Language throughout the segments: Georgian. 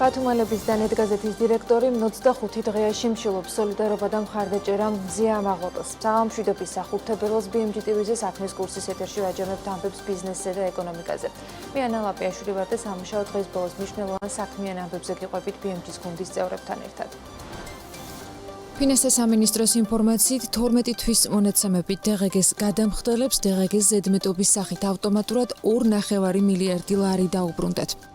ბათუმელების დანეთ გაზეთის დირექტორი 25 დღეში მშილობს სოლიდარობა და მხარდაჭერა მზია ამაღლობას. საღამომშვიდობის სახუთი თებერვალს BMG TV-ზე საქმის კურსის ეთერში ვაჯამებთ ამბებს ბიზნესზე და ეკონომიკაზე. მე ანა ლაპიაშვილი ვარ და სამუშაო დღის ბოლოს მნიშვნელოვან საქმიან ამბებზე გიყვებით BMG-ის გუნდის წევრებთან ერთად. ფინანსთა სამინისტროს ინფორმაციით 12 თვის მონაცემებით DGG-ს გადამხდელებს DGG-ს ზედმეტობის სახით ავტომატურად 2.5 მილიარდი ლარი დაუბრუნდათ.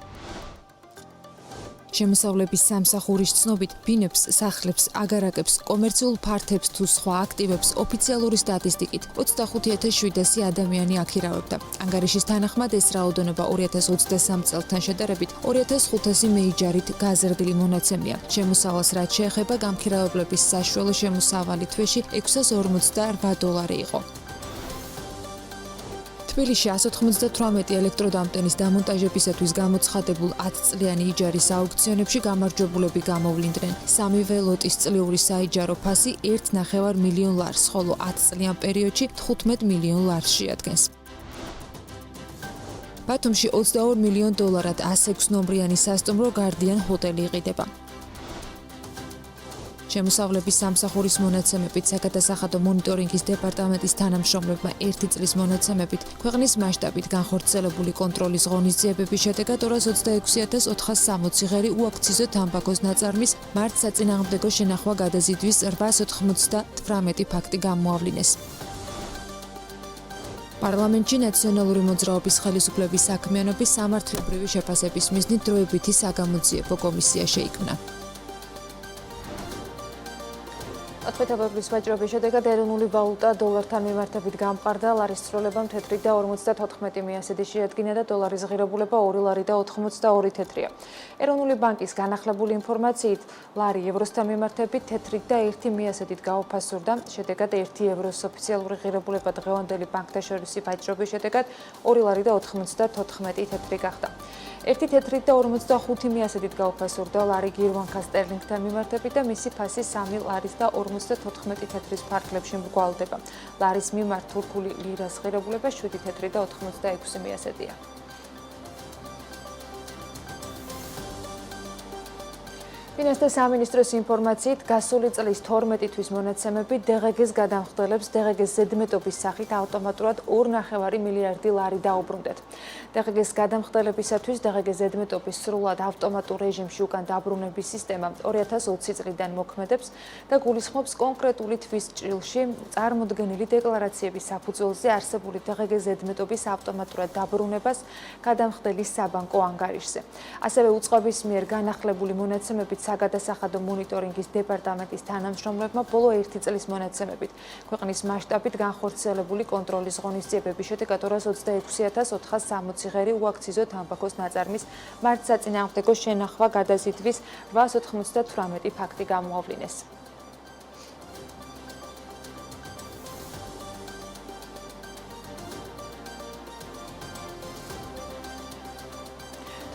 შემოსავლების სამსახურის ცნობით ბინებს, სახლებს, აგარაკებს, კომერციულ ფართებს თუ სხვა აქტივებს ოფიციალური სტატისტიკით 25700 ადამიანი აქირავებდა. ანგარიშის თანახმად ეს რაოდენობა 2023 წელთან შედარებით 2500 მეიჯარით გაზრდილი მონაცემია. შემოსავალს რაც შეეხება გამქირავებლების საშუალო შემოსავალი თვეში $648 იყო. თბილისში 198 ელექტროდამტენის დამონტაჟებისათვის გამოცხადებულ 10 წლიანი იჯარის აუქციონებში გამარჯვებულები გამოვლინდნენ. სამივე ლოტის წლიური საიჯარო ფასი 1.5 მილიონ ლარს, ხოლო 10 წლიან პერიოდში 15 მილიონ ლარს შეადგენს. ბათუმში $22 მილიონ 106 ნომრიანი სასტუმრო Guardian ჰოტელი იყიდება. შემოსავლების სამსახურის მონაცემებით საგადასახადო მონიტორინგის დეპარტამენტის თანამშრომლებმა 1 წლის მონაცემებით ქვეყნის მასშტაბით განხორციელებული კონტროლის ღონისძიებების შედეგად 226460 ღერი უაქციზო თამბაქოს ნაწარმის მართ საწინააღმდეგო შენახვა გადაზიდვის 898 ფაქტი გამოავლინეს. პარლამენტში ნაციონალური მოძრაობის ხელისუფლების საქმიანობის სამართლებრივი შეფასების მიზნით დროებითი საგამოძიებო კომისია შეიქმნა. თებერვლის ვაჭრობის შედეგად ეროვნული ვალუტა დოლართან მიმართებით გამყარდა, ლარის ცვლილება 1.54 მიასედი შეადგინა და დოლარის ღირებულება 2.82 თეთრია. ეროვნული ბანკის განახლებული ინფორმაციით, ლარი ევროსთან მიმართებით 1.1 მიასედით გაუფასურდა, შედეგად 1 ევროს ოფიციალური ღირებულება დღევანდელი ბანკთა-შორისი ვაჭრობის შედეგად 2.94 თეთრი გახდა. 1.45 მიასედით გაუფასურდა ლარი გირვანქა სტერლინგთან მიმართებით და მისი ფასი 3 ლარის და 54 თეთრის ფარგლებში მრგვალდება. ლარის მიმართ თურქული ლირას ღირებულება 7.86 მიასედია. ფინანსთა სამინისტროს ინფორმაციით, გასული წლის 12 თვის მონაცემები DGG-ს გადამხდელებს DGG-ს ზედმეტობის სახით ავტომატურად 2.5 მილიარდი ლარი დაუბრუნდათ. DGG-ს გადამხდელებისათვის DGG-ს ზედმეტობის სრულად ავტომატურ რეჟიმში უკან დაბრუნების სისტემა 2020 წლიდან მოქმედებს და გულისხმობს კონკრეტული თვის ჭრილში წარმოდგენილი დეკლარაციების საფუძველზე არსებული DGG-ს ზედმეტობის ავტომატურად დაბრუნებას გადამხდელის საბანკო ანგარიშზე. ასევე უწყების მიერ განახლებული მონაცემებით საგადასახადო მონიტორინგის დეპარტამენტის თანამშრომლებმა ბოლო 1 წლის მონაცემებით ქვეყნის მასშტაბით განხორციელებული კონტროლის ღონისძიებების შედეგად 226460 ღერი უაქციზო თამბაქოს ნაწარმის მართ საწინააღმდეგო შენახვა გადაზიდვის 898 ფაქტი გამოავლინეს.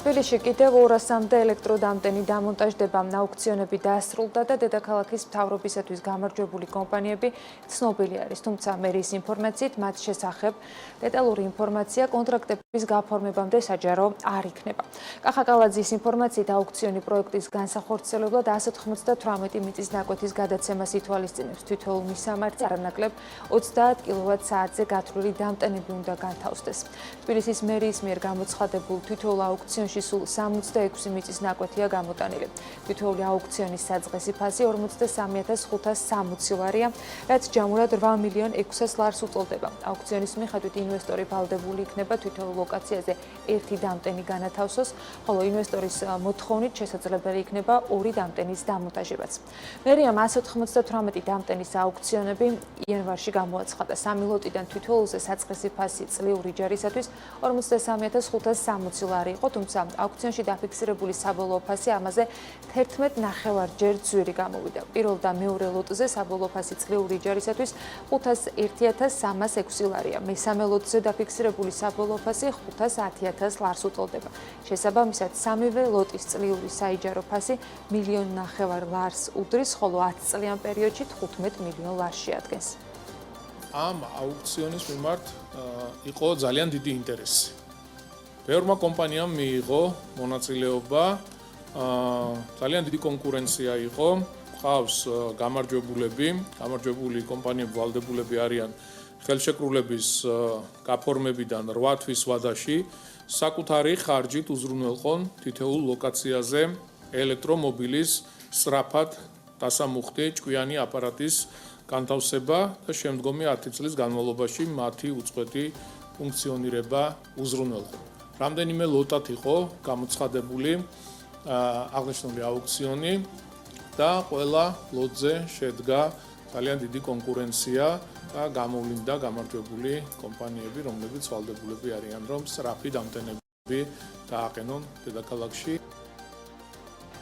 თბილისში კიდევ 200-მდე ელექტროდამტენი დამონტაჟდება, აუქციონები დაასრულდა და დედაქალაქის მთავრობისათვის გამარჯვებული კომპანიები ცნობილი არის, თუმცა მერიის ინფორმაციით მათ შესახებ დეტალური ინფორმაცია კონტრაქტების გაფორმებამდე საჯარო არ იქნება. კახაკალაძის ინფორმაციით აუქციონი პროექტის განსახორციელებლად 198 მიწის ნაკვეთის გადაცემას ითვალისწინებს. თითოეულ მისამართზე არანაკლებ 30 კილოვატ-საათზე გათვლილი დამტენები უნდა განთავსდეს. თბილისის მერიის მიერ გამოცხადებულ თითოეულ აუქციონში სულ 66 მიწის ნაკვეთია გამოტანილი. თითოეული აუქციონის საწყისი ფასი 43560 ლარია, რაც ჯამურად 8 მილიონ 600 ლარს უწოდება. აუქციონის მიხედვით ინვესტორი ვალდებული იქნება თითოეულ ლოკაციაზე ერთი დამტენი განათავსოს, ხოლო ინვესტორის მოთხოვნით შესაძლებელი იქნება 2 დამტენის დამონტაჟებაც. მერიამ 198 დამტენის აუქციონები იანვარში გამოაცხადა. 3 ლოტიდან თითოეულზე საწყისი ფასი წლიური ჯარისათვის 43560 ლარი იყო, თუმცა აუქციონში დაფიქსირებული საბოლოო ფასი ამაზე 11.5 ჯერ ძვირი გამოვიდა. პირველ და მეორე ლოტზე საბოლოო ფასი წლიური ჯარისათვის 501306 ლარია. მესამე ლოტზე დაფიქსირებული საბოლოო ფასი 510000 ლარს უწოდება. შესაბამისად, სამივე ლოტის წლიური საიჯარო ფასი 1.5 მილიონ ლარს უდრის, ხოლო 10 წლიან პერიოდში 15 მილიონ ლარს შეადგენს. ამ აუქციონის მიმართ იყო ძალიან დიდი ინტერესი. ბევრმა კომპანიამ მიიღო მონაწილეობა ძალიან დიდი კონკურენცია იყო. ყავს გამარჯვებული კომპანიები ვალდებულები არიან ხელშეკრულების გაფორმებიდან 8 თვის ვადაში საკუთარი ხარჯით უზრუნველყონ თითოეულ ლოკაციაზე ელექტრომობილის სწრაფად დასამუხტი ჭკვიანი აპარატის განთავსება და შემდგომი 10 წლის განმავლობაში მათი უწყვეტი ფუნქციონირება უზრუნველყო. რამდენიმე ლოტად იყო გამოცხადებული აღნიშნული აუქციონი და ყველა ლოტზე შედგა ძალიან დიდი კონკურენცია და გამოვლინდა გამარჯვებული კომპანიები, რომლებიც ვალდებულები არიან, რომ სწრაფი დამტენები დააყენონ დედაქალაქში.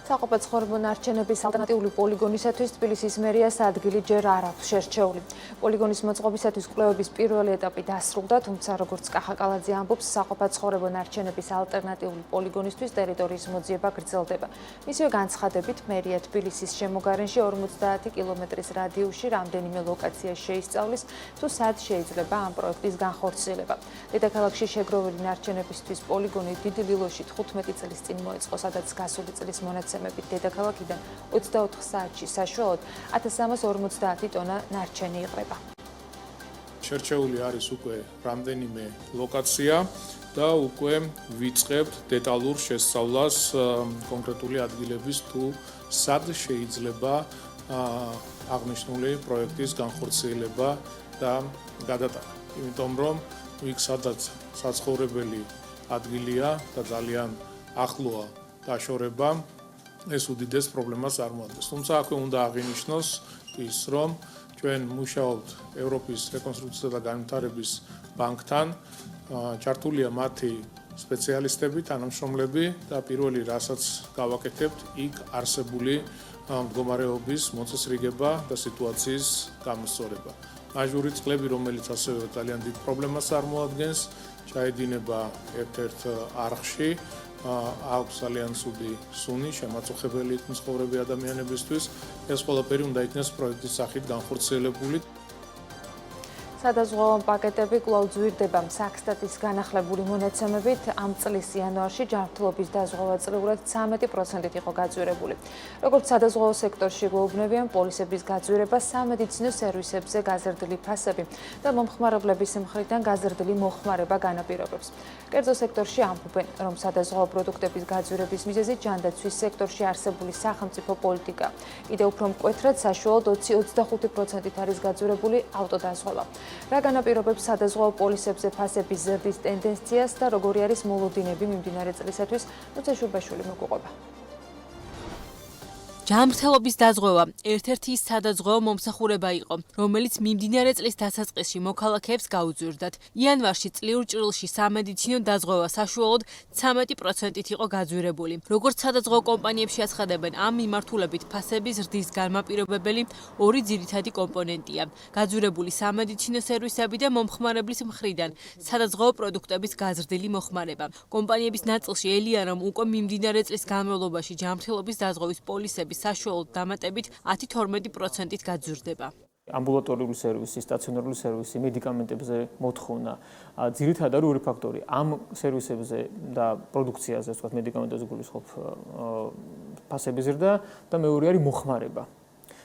საყოფაცხოვრებო ნარჩენების ალტერნატიული პოლიგონისათვის თბილისის მერიას ადგილი ჯერ არ აქვს შერჩეული. პოლიგონის მოწყობისათვის კვლევების პირველი ეტაპი დასრულდა, თუმცა როგორც კახაკალაძე ამბობს, საყოფაცხოვრებო ნარჩენების ალტერნატიული პოლიგონისთვის ტერიტორიის მოძიება გრძელდება. მისივე განცხადებით, მერია თბილისის შემოგარენში 50 კილომეტრის რადიუსში რამდენიმე ლოკაცია შეისწავლის, თუ სად შეიძლება ამ პროექტის განხორციელება. დედაქალაქში შეგროვილი ნარჩენებისთვის პოლიგონი დიდ დილოში 15 წლის წინ მოეწყო, სადაც გასული წლის მონაცემებით დედაქალაქიდან 24 საათში საშუალოდ 1350 ტონა ნარჩენი იღრება. შერჩეული არის უკვე რამდენიმე ლოკაცია და უკვე ვიწყებთ დეტალურ შესწავლას კონკრეტული ადგილების თუ სად შეიძლება აღნიშნული პროექტის განხორციელება და გადატანა. იმიტომ რომ იქ სადაც საცხოვრებელი ადგილია და ძალიან ახლოა დაშორება, ეს უდიდეს პრობლემას წარმოადგენს. თუმცა აქვე უნდა აღინიშნოს ის, რომ ჩვენ მუშაობთ ევროპის რეკონსტრუქცია და განვითარების ბანკთან, ჩართულია მათი სპეციალისტები, თანამშრომლები და პირველი რასაც გავაკეთებთ, იქ არსებული მდგომარეობის მოწესრიგება და სიტუაციის გამოსწორება. მაჟური წყლები, რომელიც ასევე ძალიან დიდ პრობლემას წარმოადგენს, ჩაედინება ერთ-ერთ არხში. აქვს ძალიან ცუდი სუნი, შემაწუხებელი იქ მცხოვრები ადამიანებისთვის. ეს ყველაფერი უნდა იქნეს პროექტის სახით განხორციელებული. სადაზღვევო პაკეტები კვლავ ძვირდება. საქსტატის განახლებული მონაცემებით ამ წლის იანვარში ჯანმრთელობის დაზღვევა წლიურად 13%-ით იყო გაძვირებული. როგორც სადაზღვევო სექტორში გვეუბნებიან, პოლისების გაძვირება სამედიცინო სერვისებზე გაზრდილი ფასები და მომხმარებლების მხრიდან გაზრდილი მოხმარება განაპირობებს. კერძო სექტორში ამბობენ, რომ სადაზღვევო პროდუქტების გაძვირების მიზეზი ჯანდაცვის სექტორში არსებული სახელმწიფო პოლიტიკა. კიდევ უფრო მკვეთრად საშუალოდ 20-25%-ით არის გაძვირებული ავტოდაზღვევა. რა განაპირობებს სადაზღვევო პოლისებზე ფასების ზრდის ტენდენციას და როგორი არის მოლოდინები მიმდინარე წლისათვის, ნუცე შუბაშვილი მოგვიყვება. ჯანმრთელობის დაზღვევა ერთ-ერთი სადაზღვევო მომსახურება იყო, რომელიც მიმდინარე წლის დასაწყისში მოქალაქეებს გაუძვირდათ. იანვარში წლიურ ჭრილში სამედიცინო დაზღვევა საშუალოდ 13%-ით იყო გაძვირებული. როგორც სადაზღვევო კომპანიებში აცხადებენ, ამ მიმართულებით ფასების ზრდის განმაპირობებელი ორი ძირითადი კომპონენტია: გაძვირებული სამედიცინო სერვისები და მომხმარებლის მხრიდან სადაზღვევო პროდუქტების გაზრდილი მოხმარება. კომპანიების ნაწილში ელია, რომ უკვე მიმდინარე წლის განმავლობაში ჯანმრთელობის დაზღვევის პოლისები საშუალოდ დამატებით 10-12%-ით გაძვირდება. ამბულატორიული სერვისი, სტაციონარული სერვისი, მედიკამენტებზე მოთხოვნა. ძირითადად არის ორი ფაქტორი. ამ სერვისებზე და პროდუქციაზე, ვთქვათ, მედიკამენტებზე გულისხმობ ფასების ზრდა და მეორე არის მოხმარება.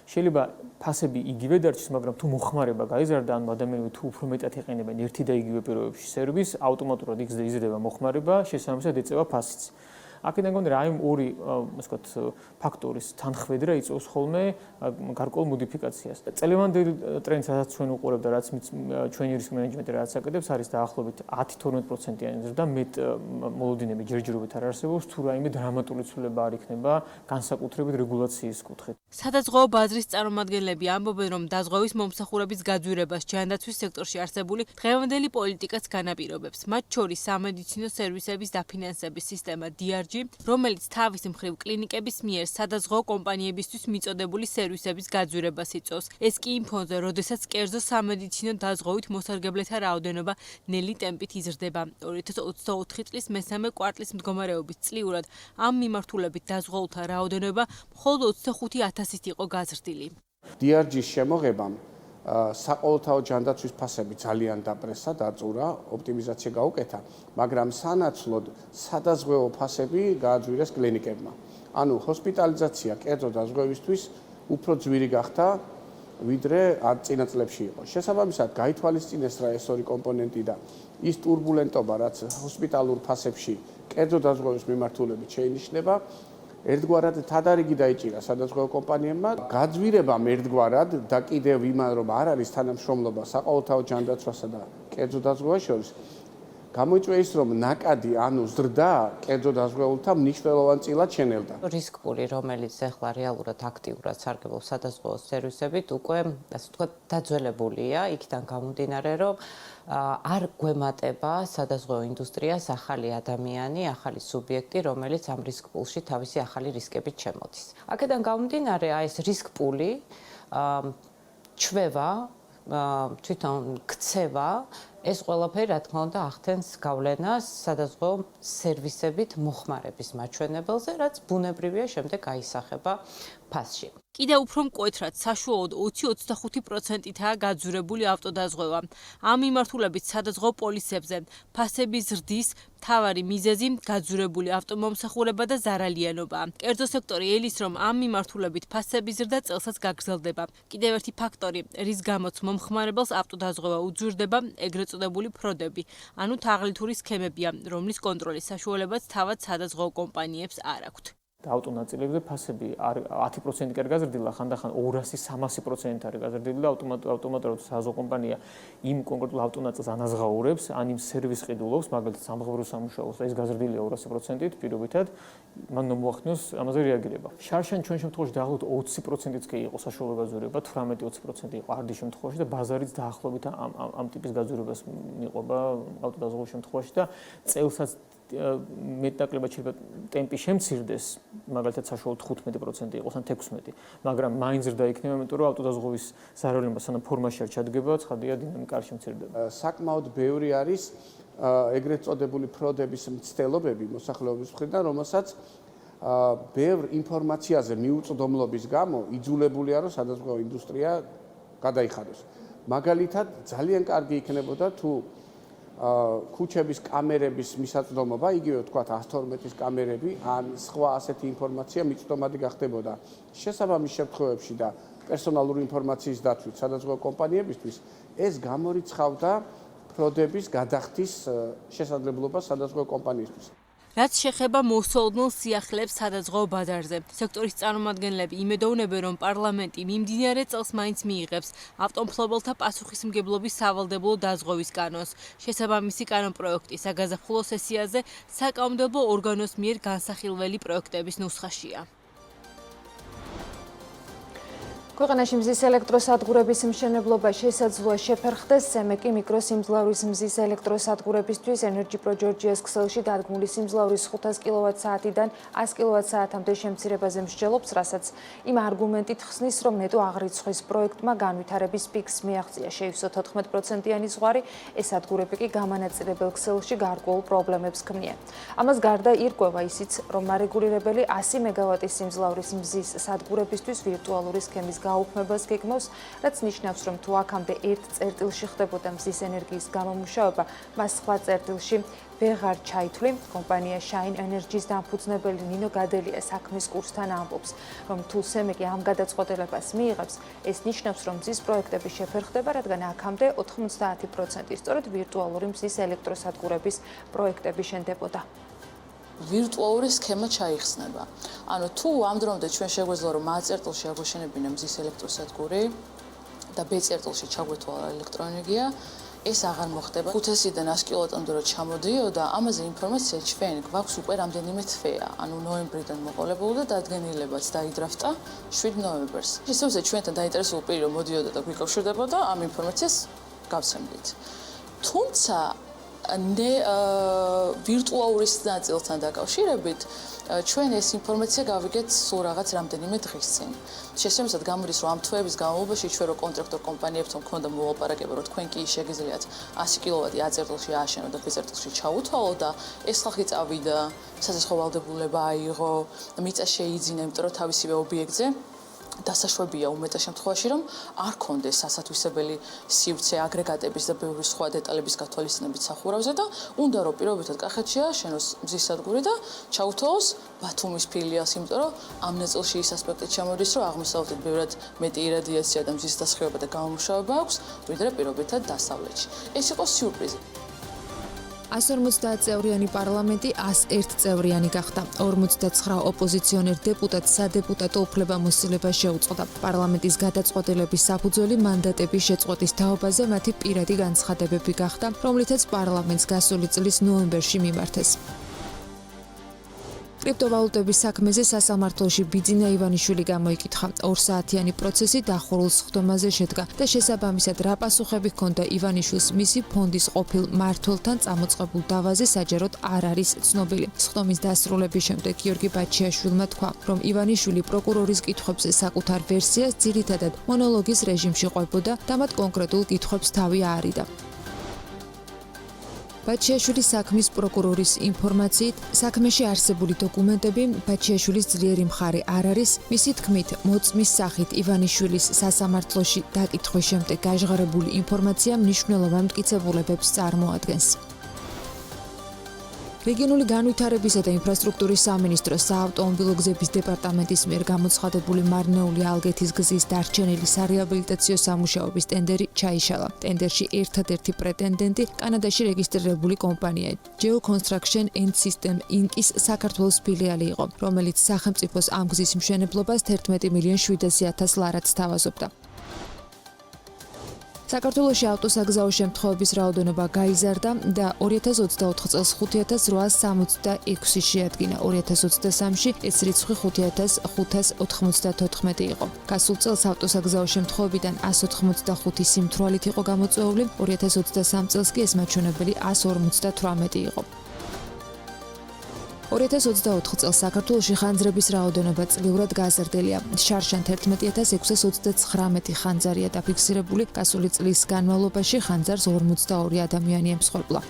შეიძლება ფასები იგივე დარჩეს, მაგრამ თუ მოხმარება გაიზარდა, ანუ ადამიანები თუ უფრო მეტად იყენებენ ერთი და იგივე პირობებში სერვისს, ავტომატურად იზრდება მოხმარება, შესაბამისად ეწევა ფასიც. აქედან გონდა რა იმ ორი ვთქვათ ფაქტორის თანხwebdriver იწვევს ხოლმე გარკვეულ მოდიფიკაციას. წელევანდელი ტრენდს რაც ჩვენ უყურებთ და რაც ჩვენი რისკ მენეჯმენტი რაც აკეთებს არის დაახლოებით 10-12%-იანი ზრდა, მეტ მოლოდინები ჯერჯერობით არ არსებობს, თუ რაიმე დრამატული ცვლილება არ იქნება განსაკუთრებით რეგულაციის კუთხით. სადაზღვევო ბაზრის წარმომადგენლები ამბობენ, რომ დაზღვევის მომსახურების გაძვირებას ჯანდაცვის სექტორში არსებული დღევანდელი პოლიტიკაც განაპირობებს. მათ შორის სამედიცინო სერვისების დაფინანსების სისტემა DRG, რომელიც თავის მხრივ კლინიკების მიერ სადაზღვევო კომპანიებისთვის მიწოდებული სერვისების გაძვირებას იწვევს. ეს კი იმ ფონზე, როდესაც კერძო სამედიცინო დაზღვევით მოსარგებლეთა რაოდენობა ნელი ტემპით იზრდება. 2024 წლის მესამე კვარტლის მდგომარეობის წლიურად ამ მიმართულებით დაზღვეულთა რაოდენობა მხოლოდ 25,000-ით იყო გაზრდილი. DRG-ის შემოღებამ საყოველთაო ჯანდაცვის ფასები ძალიან დაპრესა, დაწურა, ოპტიმიზაცია გაუკეთა, მაგრამ სანაცვლოდ სადაზღვევო ფასები გააძვირეს კლინიკებმა. ანუ ჰოსპიტალიზაცია კერძო დაზღვევისთვის უფრო ძვირი გახდა, ვიდრე წინა წლებში იყო. შესაბამისად, გაითვალისწინეს რა ეს ორი კომპონენტი და ის ტურბულენტობა, რაც ჰოსპიტალურ ფასებში კერძო დაზღვევის მიმართულებით შეინიშნება, ერთგვარად თადარიგი დაიჭირა სადაზღვევო კომპანიებმა. გაძვირებამ ერთგვარად და კიდევ იმან, რომ არ არის თანამშრომლობა საყოველთაო ჯანდაცვასა და კერძო დაზღვევას შორის, გამოიწვია ის, რომ ნაკადი, ანუ ზრდა კერძო დაზღვეულთა მნიშვნელოვან წილად შენელდა. რისკ პული, რომელიც ახლა რეალურად აქტიურად სარგებლობს სადაზღვევო სერვისებით, უკვე ასე ვთქვათ, დაძველებულია, იქიდან გამომდინარე, რომ არ გვემატება სადაზღვევო ინდუსტრიას ახალი ადამიანი, ახალი სუბიექტი, რომელიც ამ რისკ პულში თავისი ახალი რისკებით შემოდის. აქედან გამომდინარე, ეს რისკ პული ჩვევა, თვითონ ქცევა, ეს ყველაფერი, რა თქმა უნდა, ახდენს გავლენას სადაზღვევო სერვისებით მოხმარების მაჩვენებელზე, რაც ბუნებრივია შემდეგ გაისახება ფასში. კიდევ უფრო მკვეთრად, საშუალოდ 20-25%-ითაა გაძვირებული ავტოდაზღვევა. ამ მიმართულებით სადაზღვევო პოლისებზე ფასების ზრდის მთავარი მიზეზი გაძვირებული ავტომომსახურება და ზარალიანობაა. კერძო სექტორი ელის, რომ ამ მიმართულებით ფასების ზრდა წელსაც გაგრძელდება. კიდევ ერთი ფაქტორი, რის გამოც მომხმარებელს ავტოდაზღვევა უძვირდება, ეგრეთ წოდებული ფროდები, ანუ თაღლითური სქემებია, რომლის კონტროლის საშუალებაც თავად სადაზღვევო კომპანიებს არ აქვთ. და ავტონაწილებზე ფასები 10% კი არ გაზრდილა, ხანდახან 200-300% არის გაზრდილი და ავტომატურად საზღვაო კომპანია იმ კონკრეტულ ავტონაწილს ანაზღაურებს, ან იმ სერვისს ყიდულობს, მაგალითად სამღებვრო სამუშაოს და ეს გაზრდილია 200%-ით, პირობითად მან მოახდინოს ამაზე რეაგირება. შარშან ჩვენ შემთხვევაში დაახლოებით 20%-იც კი იყო საშუალო გაძვირება, 18-20% იყო არდის შემთხვევაში და ბაზარიც დაახლოებით ამ ტიპის გაძვირებას მიყვება ავტოდაზღვევის შემთხვევაში და წელსაც მეტნაკლებად შეიძლება ტემპი შემცირდეს, მაგალითად საშუალოდ 15% იყოს ან 16%, მაგრამ მაინც ზრდა იქნება, იმიტომ რომ ავტოდაზღვევის ზარალიანობა სანამ ფორმაში არ ჩადგება, ცხადია დინამიკა არ შემცირდება. საკმაოდ ბევრი არის ეგრეთ წოდებული ფროდების მცდელობები მოსახლეობის მხრიდან, რომელსაც ბევრ ინფორმაციაზე მიუწვდომლობის გამო იძულებულია, რომ სადაზღვევო ინდუსტრია გადაიხადოს. მაგალითად, ძალიან კარგი იქნებოდა თუ ქუჩების კამერების მისაწვდომობა, იგივე ვთქვათ 112-ის კამერები, ან სხვა ასეთი ინფორმაცია მიწვდომადი გახდებოდა შესაბამის შემთხვევებში და პერსონალური ინფორმაციის დაცვით სადაზღვევო კომპანიებისთვის, ეს გამორიცხავდა ფროდების გადახდის შესაძლებლობას სადაზღვევო კომპანიისთვის. რაც შეეხება მოსალოდნელ სიახლეებს სადაზღვევო ბაზარზე. სექტორის წარმომადგენლები იმედოვნებენ, რომ პარლამენტი მიმდინარე წელს მაინც მიიღებს ავტომფლობელთა პასუხისმგებლობის სავალდებულო დაზღვევის კანონს. შესაბამისი კანონპროექტი საგაზაფხულო სესიაზე საკანონმდებლო ორგანოს მიერ განსახილველი პროექტების ნუსხაშია. ქვეყანაში მზის ელექტროსადგურების მშენებლობა შესაძლოა შეფერხდეს. სემეკი მიკროსიმძლავრის მზის ელექტროსადგურებისთვის ენერჯი პრო ჯორჯიას ქსელში დადგმული სიმძლავრის 500 კილოვატ-საათიდან 100 კილოვატ-საათამდე შემცირებაზე მსჯელობს, რასაც იმ არგუმენტით ხსნის, რომ ნეტო აღრიცხვის პროექტმა განვითარების პიკს მიაღწია. შეივსო 14%-იანი ზღვარი, ეს სადგურები კი გამანაწილებელ ქსელში გარკვეულ პრობლემებს ქმნიან. ამას გარდა ირკვევა ისიც, რომ მარეგულირებელი 100 მეგავატის სიმძლავრის მზის სადგურებისთვის ვირტუალური სქემის გაუქმებას გეგმავს, რაც ნიშნავს, რომ თუ აქამდე ერთ წერტილში ხდებოდა მზის ენერგიის გამომუშავება, მას სხვა წერტილში ვეღარ ჩაითვლი. კომპანია Shine Energy-ს დამფუძნებელი ნინო გადელია საქმის კურსთან ამბობს, რომ თუ სემეკი ამ გადაწყვეტილებას მიიღებს, ეს ნიშნავს, რომ მზის პროექტები შეფერხდება, რადგან აქამდე 90% სწორედ ვირტუალური მზის ელექტროსადგურების პროექტები შენდებოდა. ვირტუალური სქემა ჩაიხსნება. ანუ თუ ამ დრომდე ჩვენ შეგვეძლო რომ A წერტილში აგვეშენებინა მზის ელექტროსადგური და B წერტილში ჩაგვეთვალა ელექტროენერგია, ეს აღარ მოხდება. 500-დან 100 კილოვატამდე რო ჩამოდიოდა, ამაზე ინფორმაცია ჩვენ გვაქვს უკვე რამდენიმე თვეა. ანუ ნოემბრიდან მოყოლებული და დადგენილებაც დაიდრაფტა 7 ნოემბერს. შესაძლოა ჩვენთან დაინტერესებული პირი რომ მოდიოდა და გვიკავშირდებოდა, ამ ინფორმაციას გავცემდით. თუმცა ვირტუალურის ნაწილთან დაკავშირებით ჩვენ ეს ინფორმაცია გავიგეთ სულ რაღაც რამდენიმე დღის წინ. შესაბამისად გამოდის, რომ ამ თვეების განმავლობაში ჩვენ რო კონტრაქტორ კომპანიებთან მქონდა მოლაპარაკება, რომ თქვენ კი შეგიძლიათ 100 კილოვატი A წერტილში ააშენოთ და B წერტილში ჩაუთვალოთ და ეს ხალხი წავიდა, საზღვაო ვალდებულება აიღო, მიწა შეიძინა, იმიტომ რომ თავისივე ობიექტზე დასაშვებია უმეტეს შემთხვევაში, რომ არ კონდეს სასათვისებელი სივრცე აგრეგატების და ბევრი სხვა დეტალების გათვალისწინებით სახურავზე და უნდა რომ პირობითად კახეთშია შენოს მზის სადგური და ჩაუთოოს ბათუმის ფილიალს, იმიტომ რომ ამ ნაწილში ის ასპექტით ჩამოდის, რომ აღმოსავლეთით ბევრად მეტი irradiatsiya და მზის დასხივება და გამომუშავება აქვს, ვიდრე პირობითად დასავლეთში. ეს იყო სიურპრიზი. 150 წევრიანი პარლამენტი 101 წევრიანი გახდა. 59 ოპოზიციონერ დეპუტატს სადეპუტატო უფლებამოსილებას შეუწყდა. პარლამენტის გადაწყვეტილების საფუძველი მანდატების შეწყვეტის თაობაზე მათი პირადი განცხადებები გახდა, რომლითაც პარლამენტს გასული წლის ნოემბერში მიმართეს. კრიპტოვალუტების საქმეზე სასამართლოში ბიძინა ივანიშვილი გამოიკითხა. 2 საათიანი პროცესი დახურულ სხდომაზე შედგა და შესაბამისად რა პასუხები ჰქონდა ივანიშვილს მისი ფონდის ყოფილ მმართველთან წამოწყებულ დავაზე საჯაროდ არ არის ცნობილი. სხდომის დასრულების შემდეგ გიორგი ბაჩიაშვილმა თქვა, რომ ივანიშვილი პროკურორის კითხვებზე საკუთარ ვერსიას ძირითადად მონოლოგის რეჟიმში ყვებოდა და მათ კონკრეტულ კითხვებს თავი აარიდა. ბაჩიაშვილის საქმის პროკურორის ინფორმაციით, საქმეში არსებული დოკუმენტები ბაჩიაშვილის ძლიერი მხარე არ არის. მისი თქმით, მოწმის სახით ივანიშვილის სასამართლოში დაკითხვის შემდეგ გაჟღერებული ინფორმაცია მნიშვნელოვან მტკიცებულებებს წარმოადგენს. რეგიონული განვითარებისა და ინფრასტრუქტურის სამინისტროს საავტომობილო გზების დეპარტამენტის მიერ გამოცხადებული მარნეული ალგეთის გზის დარჩენილიარეაბილიტაციო სამუშაოების ტენდერი ჩაიშალა. ტენდერში ერთადერთი პრეტენდენტი კანადაში რეგისტრირებული კომპანია Geo Construction and System Inc.-ის საქართველოს ფილიალი იყო, რომელიც სახელმწიფოს ამ გზის მშენებლობას 11,700,000 ლარად სთავაზობდა. საქართველოში ავტოსაგზაო შემთხვევების რაოდენობა გაიზარდა და 2024 წელს 5866 შეადგინა. 2023-ში ეს რიცხვი 5594 იყო. გასულ წელს ავტოსაგზაო შემთხვევებიდან 185 სიმთვრალით იყო გამოწვეული, 2023 წელს კი ეს მაჩვენებელი 158 იყო. 2024 წელს საქართველოში ხანძრების რაოდენობა წლიურად გაზრდილია. შარშან 11629 ხანძარია დაფიქსირებული, გასული წლის განმავლობაში ხანძარს 42 ადამიანი ემსხვერპლა.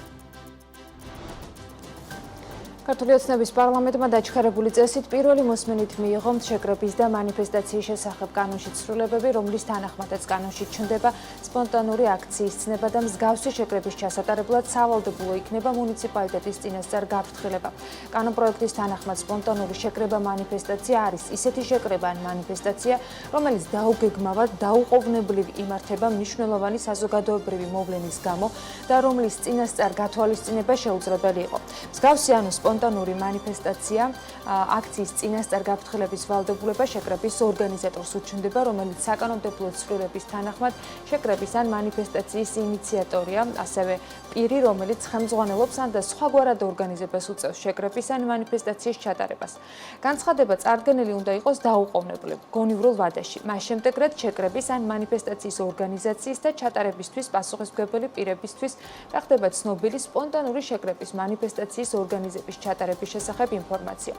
ქართული ოცნების პარლამენტმა დაჩქარებული წესით პირველი მოსმენით მიიღო შეკრების და მანიფესტაციის შესახებ კანონში ცვლილებები, რომლის თანახმადაც კანონში ჩნდება სპონტანური აქციის ცნება და მსგავსი შეკრების ჩასატარებლად სავალდებულო იქნება მუნიციპალიტეტის წინასწარ გაფრთხილება. კანონპროექტის თანახმად სპონტანური შეკრება მანიფესტაცია არის ისეთი შეკრება ან მანიფესტაცია, რომელიც დაუგეგმავად დაუყოვნებლივ იმართება მნიშვნელოვანი საზოგადოებრივი მოვლენის გამო და რომლის წინასწარ გათვალისწინება შეუძლებელი იყო. მსგავსი ანუ სპონტანური მანიფესტაცია აქციის წინასწარ გაფრთხილების ვალდებულება შეკრების ორგანიზატორს უჩნდება, რომელიც საკანონმდებლო ცვლილების თანახმად შეკრების ან მანიფესტაციის ინიციატორია, ასევე პირი, რომელიც ხელმძღვანელობს ან და სხვაგვარად ორგანიზებას უწევს შეკრების ან მანიფესტაციის ჩატარებას. განცხადება წარდგენილი უნდა იყოს დაუყოვნებლივ, გონივრულ ვადაში. მას შემდეგ, რაც შეკრების ან მანიფესტაციის ორგანიზაციის და ჩატარებისთვის პასუხისმგებელი პირებისთვის რა ხდება ცნობილი სპონტანური შეკრების მანიფესტაციის ორგანიზების ჩატარების შესახებ ინფორმაცია.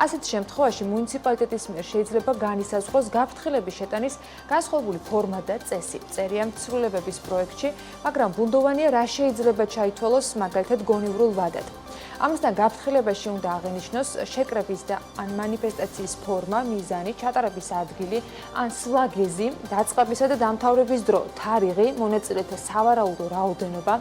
ასეთ შემთხვევაში მუნიციპალიტეტის მიერ შეიძლება განისაზღვროს გაფრთხილების შეტანის განსხვავებული ფორმა და წესი. წერია ცვლილებების პროექტში, მაგრამ ბუნდოვანია რა შეიძლება ჩაითვალოს მაგალითად გონივრულ ვადად. ამასთან გაფრთხილებაში უნდა აღინიშნოს შეკრების და ან მანიფესტაციის ფორმა, მიზანი, ჩატარების ადგილი, ან სვლაგეზი, დაწყებისა და დამთავრების დრო, თარიღი, მონაწილეთა სავარაუდო რაოდენობა,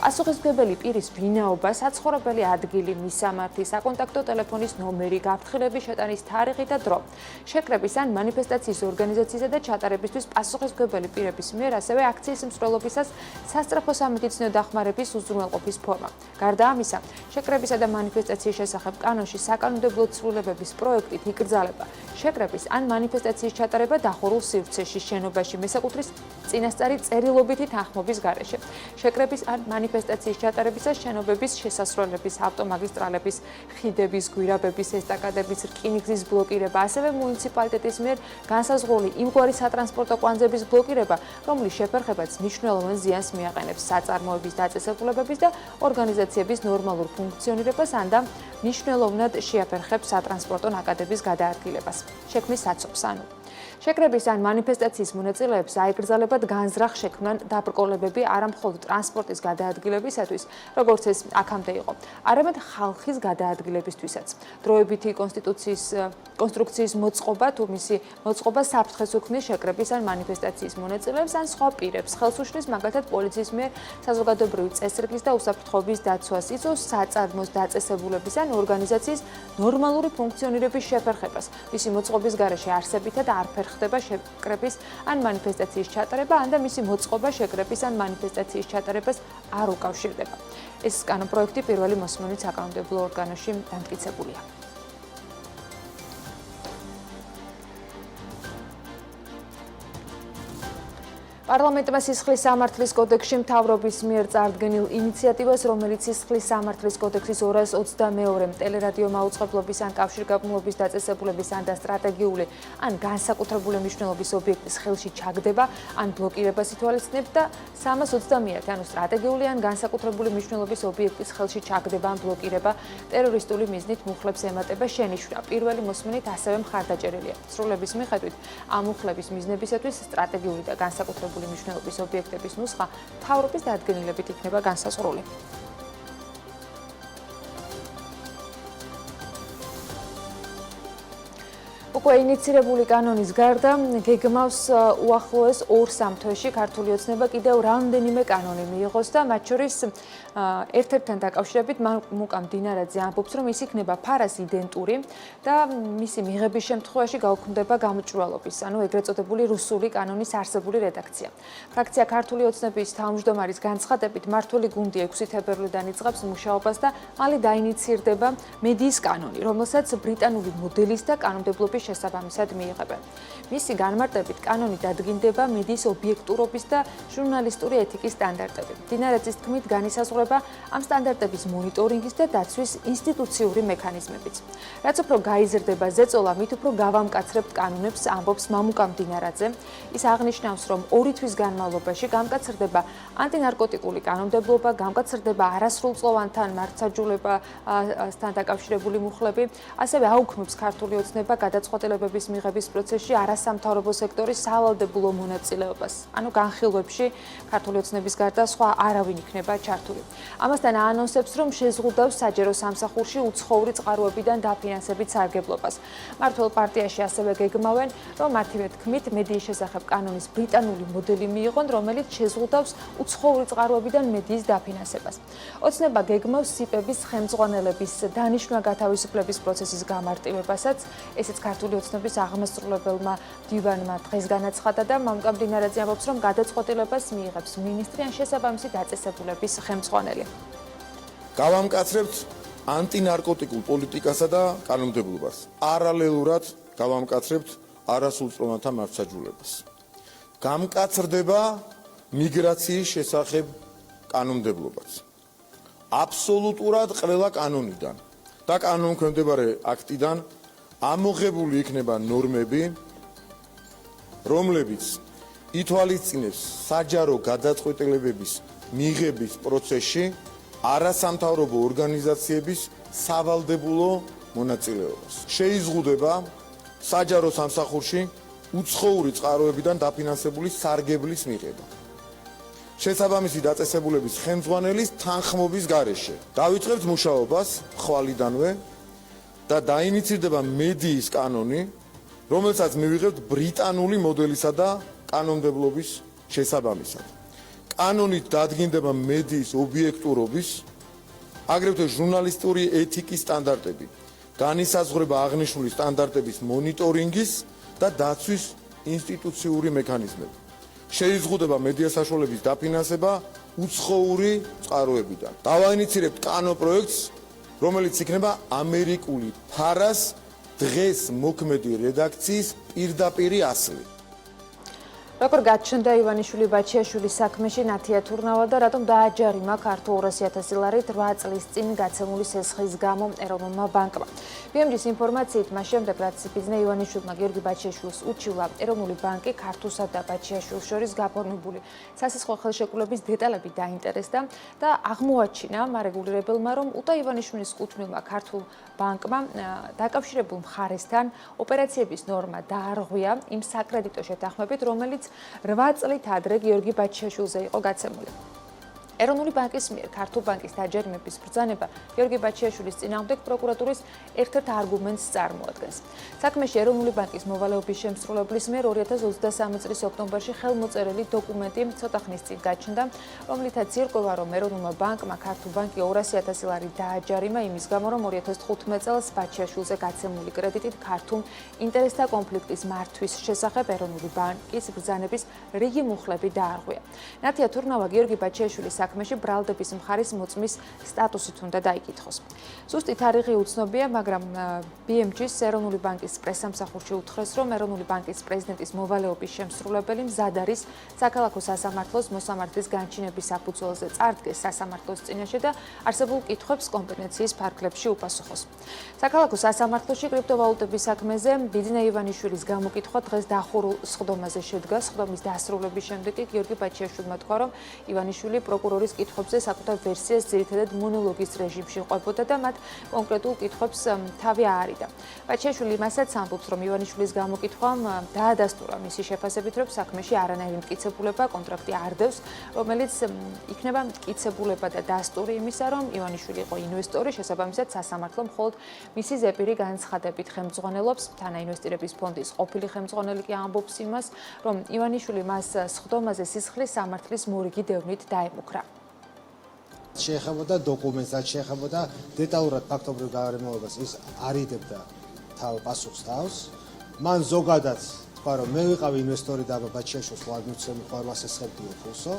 პასუხისმგებელი პირის ვინაობა, საცხოვრებელი ადგილი, მისამართი, საკონტაქტო ტელეფონის ნომერი, გაფრთხილების შეტანის თარიღი და დრო, შეკრების ან მანიფესტაციის ორგანიზაციისა და ჩატარებისთვის პასუხისმგებელი პირების მიერ, ასევე აქციის მსვლელობისას სასწრაფო სამედიცინო დახმარების უზრუნველყოფის ფორმა. გარდა ამისა, შეკრებისა და მანიფესტაციის შესახებ კანონში საკანონმდებლო ცვლილებების პროექტით იკრძალება შეკრების ან მანიფესტაციის ჩატარება დახურულ სივრცეში, შენობაში, მესაკუთრის წინასწარი წერილობითი თანხმობის გარეშე. შეკრების ან მანიფესტაციის ჩატარებისას შენობების შესასვლელების, ავტომაგისტრალების, ხიდების, გვირაბების, ესტაკადების, რკინიგზის ბლოკირება, ასევე მუნიციპალიტეტის მიერ განსაზღვრული იმგვარი სატრანსპორტო კვანძების ბლოკირება, რომლის შეფერხებაც მნიშვნელოვან ზიანს მიაყენებს საწარმოების დაწესებულებების და ორგანიზაციების ნორმალურ ფუნქციონირებას, ან და მნიშვნელოვნად შეაფერხებს სატრანსპორტო ნაკადების გადაადგილებას, შექმნის საცობს. ანუ შეკრების ან მანიფესტაციის მონაწილეებს აეკრძალებათ განზრახ შექმნან დაბრკოლებები არა მხოლოდ ტრანსპორტის გადაადგილებისათვის, როგორც ეს აქამდე იყო, არამედ ხალხის გადაადგილებისთვისაც. დროებითი კონსტრუქციის მოწყობა თუ მისი მოწყობა საფრთხეს უქმნის შეკრების ან მანიფესტაციის მონაწილეებს ან სხვა პირებს, ხელს უშლის მაგალითად პოლიციის მიერ საზოგადოებრივი წესრიგის და უსაფრთხოების დაცვას, იწვევს საწარმოს დაწესებულების ან ორგანიზაციის ნორმალური ფუნქციონირების შეფერხებას. მისი მოწყობის გარეშე არსებითად არ ფერხდება შეკრების ან მანიფესტაციის ჩატარება, ან და მისი მოწყობა შეკრების ან მანიფესტაციის ჩატარებას არ უკავშირდება. ეს კანონპროექტი პირველი მოსმენით საკანონმდებლო ორგანოში დამტკიცებულია. პარლამენტმა სისხლის სამართლის კოდექსში მთავრობის მიერ წარდგენილ ინიციატივას, რომელიც სისხლის სამართლის კოდექსის 222 ტელერადიო მაუწყებლობის ან კავშირგაბმულობის დაწესებულების ან და სტრატეგიული ან განსაკუთრებული მნიშვნელობის ობიექტის ხელში ჩაგდება ან ბლოკირებას ითვალისწინებს და 321, ანუ სტრატეგიული ან განსაკუთრებული მნიშვნელობის ობიექტის ხელში ჩაგდება ან ბლოკირება ტერორისტული მიზნით მუხლებს ემატება შენიშვნა. პირველი მოსმენით ასევე მხარდაჭერილია. სრულების მიხედვით ამ მუხლების მიზნებისათვის სტრატეგიული და განსაკუთრებული მნიშვნელობის ობიექტების ნუსხა მთავრობის დადგენილებით იქნება განსაზღვრული. უკვე ინიცირებული კანონის გარდა გეგმავს უახლოეს 2-3 თვეში ქართული ოცნება კიდევ რამდენიმე კანონი მიიღოს და მათ შორის ერთ-ერთთან დაკავშირებით მუკა მდინარაძე ამბობს, რომ ის იქნება ფარას იდენტური და მისი მიღების შემთხვევაში გაუქმდება გამოჭრვალობის, ანუ ეგრეთ წოდებული რუსული კანონის არსებული რედაქცია. ფრაქცია ქართული ოცნების თავმჯდომარის განცხადებით, მმართველი გუნდი 6 თებერვლიდან იწყებს მუშაობას და მალე დაინიცირდება მედიის კანონი, რომელსაც ბრიტანული მოდელის და კანონმდებლობის შესაბამისად მიიღებენ. მისი განმარტებით კანონი დადგინდება მედიის ობიექტურობის და ჟურნალისტური ეთიკის სტანდარტები. მდინარაძის თქმით, განისაზღვრება ამ სტანდარტების მონიტორინგის და დაცვის ინსტიტუციური მექანიზმებიც. რაც უფრო გაიზრდება ზეწოლა, მით უფრო გავამკაცრებთ კანონებს, ამბობს მამუკა მდინარაძე. ის აღნიშნავს, რომ 2 თვის განმავლობაში გამკაცრდება ანტინარკოტიკული კანონმდებლობა, გამკაცრდება არასრულწლოვანთან მართლმსაჯულებასთან დაკავშირებული მუხლები, ასევე აუქმებს ქართული ოცნება გადაწყვეტილებების მიღების პროცესში არასამთავრობო სექტორის სავალდებულო მონაწილეობას. ანუ განხილვებში ქართული ოცნების გარდა სხვა არავინ იქნება ჩართული. ამასთან აანონსებს, რომ შეზღუდავს საჯარო სამსახურში უცხოური წყაროებიდან დაფინანსებით სარგებლობას. მმართველ პარტიაში ასევე გეგმავენ, რომ მათივე თქმით მედიის შესახებ კანონის ბრიტანული მოდელი მიიღონ, რომელიც შეზღუდავს უცხოური წყაროებიდან მედიის დაფინანსებას. ოცნება გეგმავს სიპების ხელმძღვანელების დანიშვნა გათავისუფლების პროცესის გამარტივებასაც, ესეც ქართული ოცნების აღმასრულებელმა დივანმა დღეს განაცხადა და მამუკა მდინარაძე ამბობს, რომ გადაწყვეტილებას მიიღებს მინისტრი ან შესაბამისი დაწესებულების ხელმძღვანელი. გავამკაცრებთ ანტინარკოტიკულ პოლიტიკასა და კანონმდებლობას. პარალელურად გავამკაცრებთ არასრულწლოვანთა მართლმსაჯულებას. გამკაცრდება მიგრაციის შესახებ კანონმდებლობაც. აბსოლუტურად ყველა კანონიდან და კანონქვემდებარე აქტიდან ამოღებული იქნება ნორმები, რომლებიც ითვალისწინებს საჯარო გადაწყვეტილებების მიღების პროცესში არასამთავრობო ორგანიზაციების სავალდებულო მონაწილეობას. შეიზღუდება საჯარო სამსახურში უცხოური წყაროებიდან დაფინანსებული სარგებლის მიღება. შესაბამისი დაწესებულების ხელმძღვანელის თანხმობის გარეშე დავიწყებთ მუშაობას ხვალიდანვე და დაინიცირდება მედიის კანონი, რომელსაც მივიღებთ ბრიტანული მოდელისა და კანონმდებლობის შესაბამისად. კანონით დადგინდება მედიის ობიექტურობის, აგრეთვე ჟურნალისტური ეთიკის სტანდარტები, განისაზღვრება აღნიშნული სტანდარტების მონიტორინგის და დაცვის ინსტიტუციური მექანიზმები. შეიზღუდება მედია საშუალების დაფინანსება უცხოური წყაროებიდან. დავაინიცირებთ კანონპროექტს, რომელიც იქნება ამერიკული ფარას დღეს მოქმედი რედაქციის პირდაპირი ასლი. როგორ გაჩნდა ივანიშვილი ბაჩიაშვილის საქმეში ნათია თურნავა და რატომ დააჯარიმა ქართულ 200,000 ლარით 8 წლის წინ გაცემული სესხის გამო ეროვნულმა ბანკმა. BMG-ის ინფორმაციით, მას შემდეგ რაც ბიზნეს ივანიშვილმა გიორგი ბაჩიაშვილს უჩივლა, ეროვნული ბანკი ქართულსა და ბაჩიაშვილს შორის გაფორმებული სასესხო ხელშეკრულების დეტალები დაინტერესდა და აღმოაჩინა მარეგულირებელმა, რომ უტა ივანიშვილის კუთვნილმა ქართულ ბანკმა დაკავშირებულ მხარესთან ოპერაციების ნორმა დაარღვია იმ საკრედიტო შეთანხმებით, რომელიც 8 წლით ადრე გიორგი ბაჩიაშვილზე იყო გაცემული. ეროვნული ბანკის მიერ ქართულ ბანკის დაჯერიმების ბრძანება გიორგი ბაჩიაშვილის წინააღმდეგ პროკურატურის ერთ-ერთ არგუმენტს წარმოადგენს. საქმეში ეროვნული ბანკის მოვალეობის შემსრულებლის მიერ 2023 წლის ოქტომბერში ხელმოწერილი დოკუმენტი ცოტა ხნის წინ გაჩნდა, რომლითაც ირკვევა, რომ ეროვნულმა ბანკმა ქართულ ბანკი 200,000 ლარი დააჯარიმა იმის გამო, რომ 2015 წელს ბაჩიაშვილზე გაცემული კრედიტით ქართულ ინტერესთა კონფლიქტის მართვის შესახებ ეროვნული ბანკის ბრძანების რიგი მუხლები დაარღვია. ნათია თურნავა გიორგი ბაჩიაშვილის საქმეში ბრალდების მხარის მოწმის სტატუსით უნდა დაიკითხოს. ზუსტი თარიღი უცნობია, მაგრამ BMG-ის ეროვნული ბანკის პრესსამსახურში უთხრეს, რომ ეროვნული ბანკის პრეზიდენტის მოვალეობის შემსრულებელი მზად არის საქალაქო სასამართლოს მოსამართლის განჩინების საფუძველზე წარდგეს სასამართლოს წინაშე და არსებულ კითხვებს კომპეტენციის ფარგლებში უპასუხოს. საქალაქო სასამართლოში კრიპტოვალუტების საქმეზე ბიზნეს ივანიშვილის გამოკითხვა დღეს დახურულ სხდომაზე შედგა. სხდომის დასრულების შემდეგ კი გიორგი ბაჩიაშვილმა თქვა, რომ ივანიშვილი პროკურორის კითხვებზე საკუთარ ვერსიას ძირითადად მონოლოგის რეჟიმში ყვებოდა და მათ კონკრეტულ კითხვებს თავი აარიდა. ბაჩიაშვილი მასაც ამბობს, რომ ივანიშვილის გამოკითხვამ დაადასტურა მისი შეფასებით, რომ საქმეში არანაირი მტკიცებულება კონტრაქტი არ დევს, რომელიც იქნება მტკიცებულება და დასტური იმისა, რომ ივანიშვილი იყო ინვესტორი, შესაბამისად სასამართლო მხოლოდ მისი ზეპირი განცხადებით ხელმძღვანელობს. თანაინვესტირების ფონდის ყოფილი ხელმძღვანელი კი ამბობს იმას, რომ ივანიშვილი მას სხდომაზე სისხლის სამართლის მორიგი დევნით დაემუქრა. შეეხებოდა დოკუმენტს, შეეხებოდა დეტალურად ფაქტობრივ გარემოებას, ის არიდებდა პასუხს თავს. მან ზოგადად თქვა, რომ მე ვიყავი ინვესტორი და ბაჩიაშვილს ვამიცემი ხორმასესხებდიო ფულსო.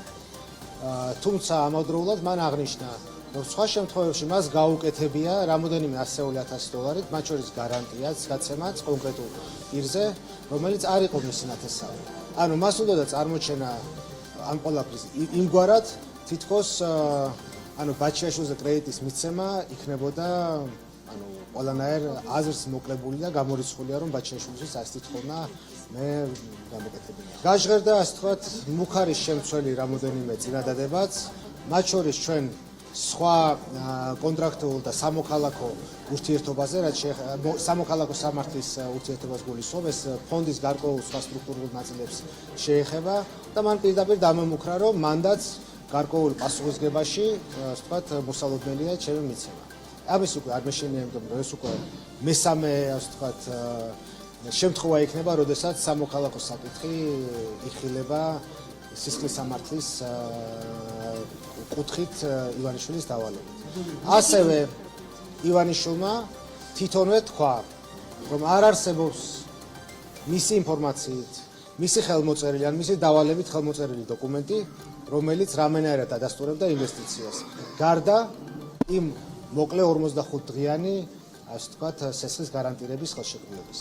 თუმცა ამავდროულად მან აღნიშნა, რომ სხვა შემთხვევებში მას გაუკეთებია რამოდენიმე 100,000 დოლარით, მათ შორის გარანტიაც, გაცემაც კონკრეტულ პირზე, რომელიც არ იყო მისი ნათესავი. ანუ მას უნდა წარმოჩენა ამ ყველაფრის იმგვარად, თითქოს ანუ ბაჩიაშვილზე კრედიტის მიცემა იქნებოდა ანუ ყველანაირ აზრს მოკლებული და გამორიცხულია, რომ ბაჩიაშვილის ასეთი თხოვნა მე გამოკეთებია. გაჟღერდა ასე თქვათ მუქარის შემცველი რამოდენიმე წინადადებაც, მათ შორის ჩვენ სხვა კონტრაქტულ და სამოქალაქო ურთიერთობაზე, რაც სამოქალაქო სამართლის ურთიერთობას გულისხმობს, ეს ფონდის გარკვეულ სხვა სტრუქტურულ ნაწილებს შეეხება და მან პირდაპირ დამემუქრა, რომ მანდაც გარკვეულ პასუხისგებაში, ასე ვთქვათ, მოსალოდნელია ჩემი მიცემა. ამის უკვე არ მეშინიებდom, რომ ეს უკვე მესამე, ასე ვთქვათ, შემთხვევა იქნება, როდესაც სამოქალაქო საკითხი იხილება სისხლის სამართლის კუთხით ივანიშვილის დავალებით. ასევე ივანიშვილმა თვითონვე თქვა, რომ არ არსებობს მისი ინფორმაციით, მისი ხელმოწერილი ან მისი დავალებით ხელმოწერილი დოკუმენტი, რომელიც რამენაირად ადასტურებდა ინვესტიციას. გარდა იმ მოკლე 45 დღიანი, ასე ვთქვათ, სესხის გარანტირების ხელშეკრულების.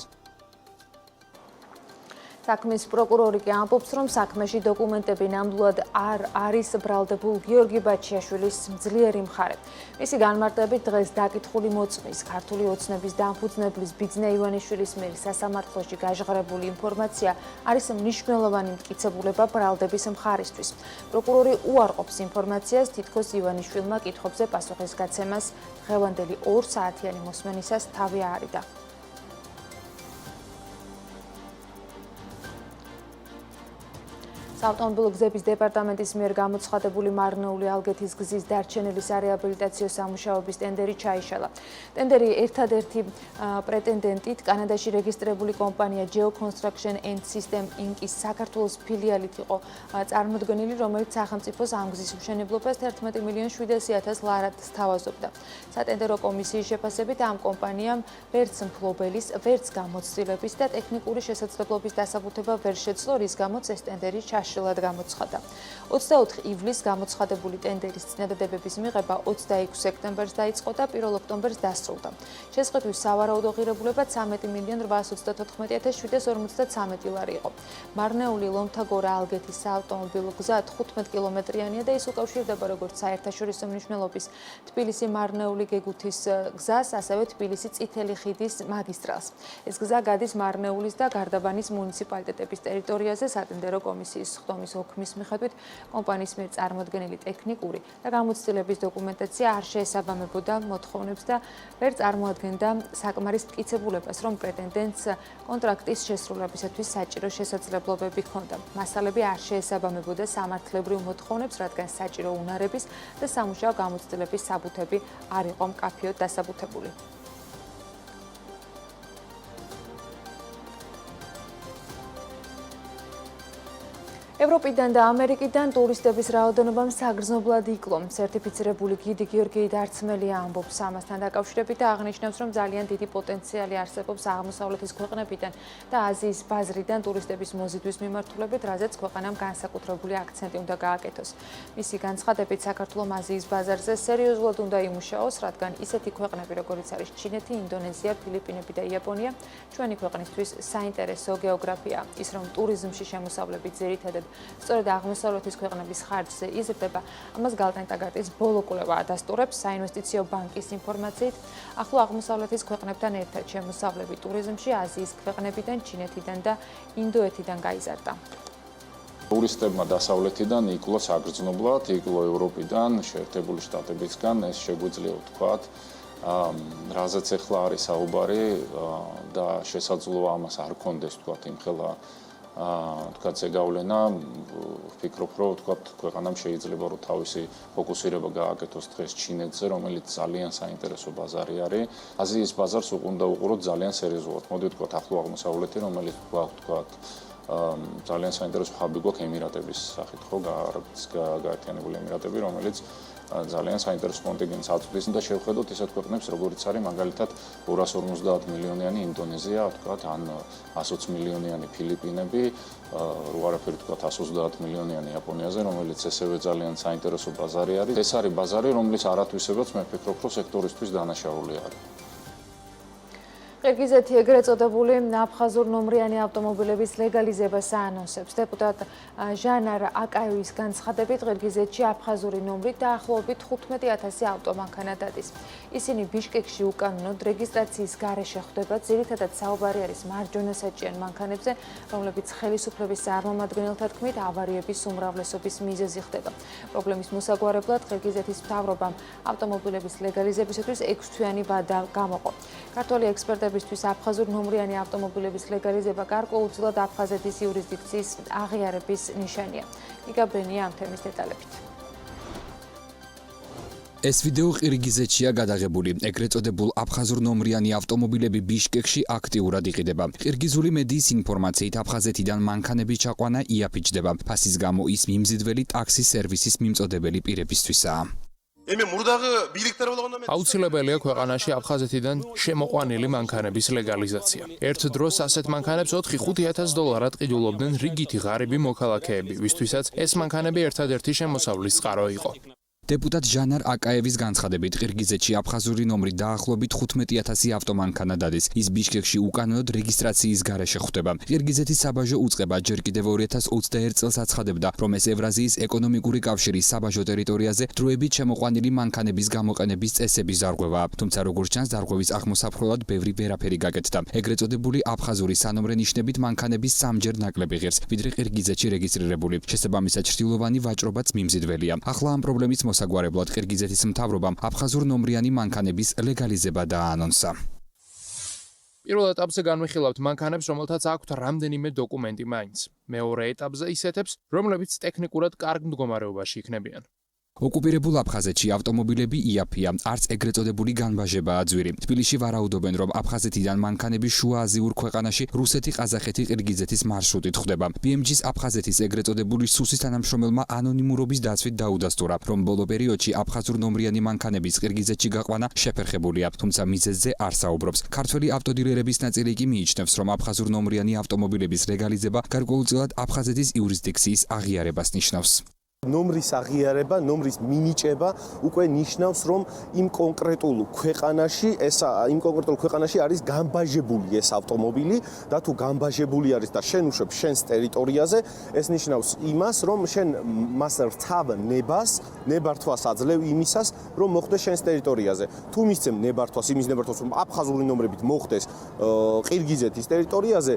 საქმის პროკურორი კი ამბობს, რომ საქმეში დოკუმენტები ნამდვილად არ არის ბრალდებულ გიორგი ბაჩიაშვილის ძლიერი მხარე. მისი განმარტებით დღეს დაკითხული მოწმის ქართული ოცნების დამფუძნებლის ბიზნეს ივანიშვილის მიერ სასამართლოში გაჟღერებული ინფორმაცია არის მნიშვნელოვანი მტკიცებულება ბრალდების მხარისთვის. პროკურორი უარყოფს ინფორმაციას, თითქოს ივანიშვილმა კითხვებზე პასუხის გაცემას დღევანდელი 2 საათიანი მოსმენისას თავი აარიდა. საავტომობილო გზების დეპარტამენტის მიერ გამოცხადებული მარნეული ალგეთის გზის დარჩენილი სარეაბილიტაციო სამუშაოების ტენდერი ჩაიშალა. ტენდერი ერთადერთი პრეტენდენტით კანადაში რეგისტრირებული კომპანია Geo Construction and System Inc.-ის საქართველოს ფილიალით იყო წარმოდგენილი, რომელიც სახელმწიფოს ამ გზის მშენებლობას 11,700,000 ლარად სთავაზობდა. სატენდერო კომისიის შეფასებით ამ კომპანიამ ვერც მფლობელის, ვერც გამოცდილების და ტექნიკური შესაძლებლობის დასაბუთება ვერ შეძლო, რის გამოც ეს ტენდერი ჩაშალა. გაშლილად გამოცხადა. 24 ივლისს გამოცხადებული ტენდერის წინადადებების მიღება 26 სექტემბერს დაიწყო და 1 ოქტომბერს დასრულდა. შესყიდვის სავარაუდო ღირებულება 13.834.753 ლარი იყო. მარნეული ლომთაგორა-ალგეთის საავტომობილო გზა 15 კილომეტრიანია და ის უკავშირდება როგორც საერთაშორისო მნიშვნელობის თბილისი-მარნეული გეგუთის გზას, ასევე თბილისი-წითელი ხიდის მაგისტრალს. ეს გზა გადის მარნეულის და გარდაბანის მუნიციპალიტეტების ტერიტორიაზე სატენდერო კომისიის ხდომის ოქმის მიხედვით კომპანიის მიერ წარმოდგენილი ტექნიკური და გამოცდილების დოკუმენტაცია არ შეესაბამებოდა მოთხოვნებს და ვერ წარმოადგენდა საკმარის მტკიცებულებას, რომ პრეტენდენტს კონტრაქტის შესრულებისათვის საჭირო შესაძლებლობები ჰქონდა. მასალები არ შეესაბამებოდა სამართლებრივ მოთხოვნებს, რადგან საჭირო უნარების და სამუშაო გამოცდილების საბუთები არ იყო მკაფიოდ დასაბუთებული. ევროპიდან და ამერიკიდან ტურისტების რაოდენობამ საგრძნობლად იკლო. სერტიფიცირებული გიდი გიორგი დარცმელია ამბობს ამასთან დაკავშირებით და აღნიშნავს, რომ ძალიან დიდი პოტენციალი არსებობს აღმოსავლეთის ქვეყნებიდან და აზიის ბაზრიდან ტურისტების მოზიდვის მიმართულებით, რაზეც ქვეყანამ განსაკუთრებული აქცენტი უნდა გააკეთოს. მისი განცხადებით, საქართველოს აზიის ბაზარზე სერიოზულად უნდა იმუშაოს, რადგან ისეთი ქვეყნები, როგორიც არის ჩინეთი, ინდონეზია, ფილიპინები და იაპონია, ჩვენი ქვეყნისთვის საინტერესო გეოგრაფია. ის რომ ტურიზმში შემოსავლები ძირითადად სწორედ აღმოსავლეთის ქვეყნების ხარჯზე იზრდება, ამას გალტენ-ტაგარტის ბოლო კვლევა ადასტურებს. საინვესტიციო ბანკის ინფორმაციით, ახლო აღმოსავლეთის ქვეყნებთან ერთად შემოსავლები ტურიზმში აზიის ქვეყნებიდან, ჩინეთიდან და ინდოეთიდან გაიზარდა. ტურისტებმა დასავლეთიდან იკლო საგრძნობლად, იკლო ევროპიდან, შეერთებული შტატებისგან, ეს შეგვიძლია ვთქვათ, რაზეც ახლა არის საუბარი და შესაძლოა ამას არ კონდეს ვთქვათ იმხელა თქვათ ზეგავლენა, ვფიქრობ, რომ თქვათ ქვეყანამ შეიძლება რომ თავისი ფოკუსირება გააკეთოს დღეს ჩინეთზე, რომელიც ძალიან საინტერესო ბაზარი არის. აზიის ბაზარს უნდა უყუროთ ძალიან სერიოზულად. მოდი ვთქვათ ახლო აღმოსავლეთი, რომელიც ვთქვათ ძალიან საინტერესო ხაბი გვაქვს ემირატების სახით, ხო, გაერთიანებული ემირატები, რომელიც ძალიან საინტერესო კონტინგენტს აწვდის და შევხედოთ ისეთ ქვეყნებს, როგორიც არის მაგალითად 250 მილიონიანი ინდონეზია, ვთქვათ, ან 120 მილიონიანი ფილიპინები, რო არაფერი ვთქვათ 130 მილიონიანი იაპონიაზე, რომელიც ესევე ძალიან საინტერესო ბაზარი არის. ეს არის ბაზარი, რომლის არათვისებაც მე ვფიქრობ, რომ სექტორისთვის დანაშაული არის. ყირგიზეთი ეგრეთ წოდებული აფხაზურ-ნომრიანი ავტომობილების ლეგალიზებას აანონსებს. დეპუტატ ჟანარ აკაევის განცხადებით, ყირგიზეთში აფხაზური ნომრით დაახლოებით 15,000 ავტომანქანა დადის. ისინი ბიშკეკში უკანონოდ რეგისტრაციის გარეშე ხვდება, ძირითადად საუბარი არის მარჯვენასაჭიან მანქანებზე, რომლებიც ხელისუფლების წარმომადგენელთა თქმით ავარიების უმრავლესობის მიზეზი ხდება. პრობლემის მოსაგვარებლად ყირგიზეთის მთავრობამ ავტომობილების ლეგალიზებისათვის 6 თვიანი ვადა გამოყო. ქართველი ექსპერტებისთვის აფხაზურ-ნომრიანი ავტომობილების ლეგალიზება გარკვეულწილად აფხაზეთის იურისდიქციის აღიარების ნიშანია. გიგაბრენია ამ თემის დეტალებით. ეს ვიდეო ყირგიზეთშია გადაღებული. ეგრეთ წოდებულ აფხაზურ-ნომრიანი ავტომობილები ბიშკეკში აქტიურად იყიდება. ყირგიზული მედიის ინფორმაციით აფხაზეთიდან მანქანების ჩაყვანა იაფიჩდება. ფასის გამო ის მიმზიდველი ტაქსის სერვისის მიმწოდებელი პირებისთვისაა. აუცილებელია ქვეყანაში აფხაზეთიდან შემოყვანილი მანქანების ლეგალიზაცია. ერთ დროს ასეთ მანქანებს 4-5 დოლარად ყიდულობდნენ რიგითი ღარიბი მოქალაქეები, ვისთვისაც ეს მანქანები ერთადერთი შემოსავლის წყარო იყო. დეპუტატ ჟანარ აკაევის განცხადებით, ყირგიზეთში აფხაზური ნომრით დაახლოებით 15,000 ავტომანქანა დადის. ის ბიშკეკში უკანონოდ რეგისტრაციის გარეშე ხვდება. ყირგიზეთის საბაჟო უწყება ჯერ კიდევ 2021 წელს აცხადებდა, რომ ეს ევრაზიის ეკონომიკური კავშირის საბაჟო ტერიტორიაზე დროებით შემოყვანილი მანქანების გამოყენების წესების ზარღვევაა. თუმცა როგორც ჩანს, ზარღვევის აღმოსაფრთხებლად ბევრი ვერაფერი გაკეთდა. ეგრეთ წოდებული აფხაზური სანომრე ნიშნებით მანქანების 3-ჯერ ნაკლები ღირს, ვიდრე ყირგიზეთში რეგისტრირებული. შესაბამისად, ჭრილოვანი ვაჭრობაც მიმზიდველია. ახლა ამ პრობლემის მოსაგვარებლად ყირგიზეთის მთავრობამ აფხაზურ-ნომრიანი მანქანების ლეგალიზება დააანონსა. პირველ ეტაპზე განვიხილავთ მანქანებს, რომელთაც აქვთ რამდენიმე დოკუმენტი მაინც. მეორე ეტაპზე ისეთებს, რომლებიც ტექნიკურად კარგ მდგომარეობაში იქნებიან. ოკუპირებულ აფხაზეთში ავტომობილები იაფია, არც ეგრეთ წოდებული განბაჟებაა ძვირი. თბილისში ვარაუდობენ, რომ აფხაზეთიდან მანქანები შუა აზიურ ქვეყანაში რუსეთი, ყაზახეთი, ყირგიზეთის მარშრუტით ხვდება. BMG-ს აფხაზეთის ეგრეთ წოდებული სუსის თანამშრომელმა ანონიმურობის დაცვით დაუდასტურა, რომ ბოლო პერიოდში აფხაზურ-ნომრიანი მანქანების ყირგიზეთში გაყვანა შეფერხებულია, თუმცა მიზეზზე არ საუბრობს. ქართველი ავტოდილერების ნაწილი კი მიიჩნევს, რომ აფხაზურ-ნომრიანი ავტომობილების ლეგალიზება გარკვეულწილად აფხაზეთის იურისდიქციის აღიარებას ნიშნავს. ნომრის აღიარება, ნომრის მინიჭება უკვე ნიშნავს, რომ იმ კონკრეტულ ქვეყანაში არის განბაჟებული ეს ავტომობილი და თუ განბაჟებული არის და შენ უშვებ შენს ტერიტორიაზე, ეს ნიშნავს იმას, რომ შენ მას რთავ ნებართვას აძლევ იმისას, რომ მოხდეს შენს ტერიტორიაზე. თუ მისცემ ნებართვას, რომ აფხაზური ნომრებით მოხდეს ყირგიზეთის ტერიტორიაზე,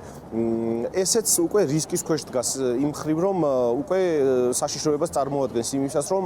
ესეც უკვე რისკის ქვეშ დგას იმ მხრივ, რომ უკვე საშიშროებას წარმოადგენს იმისას, რომ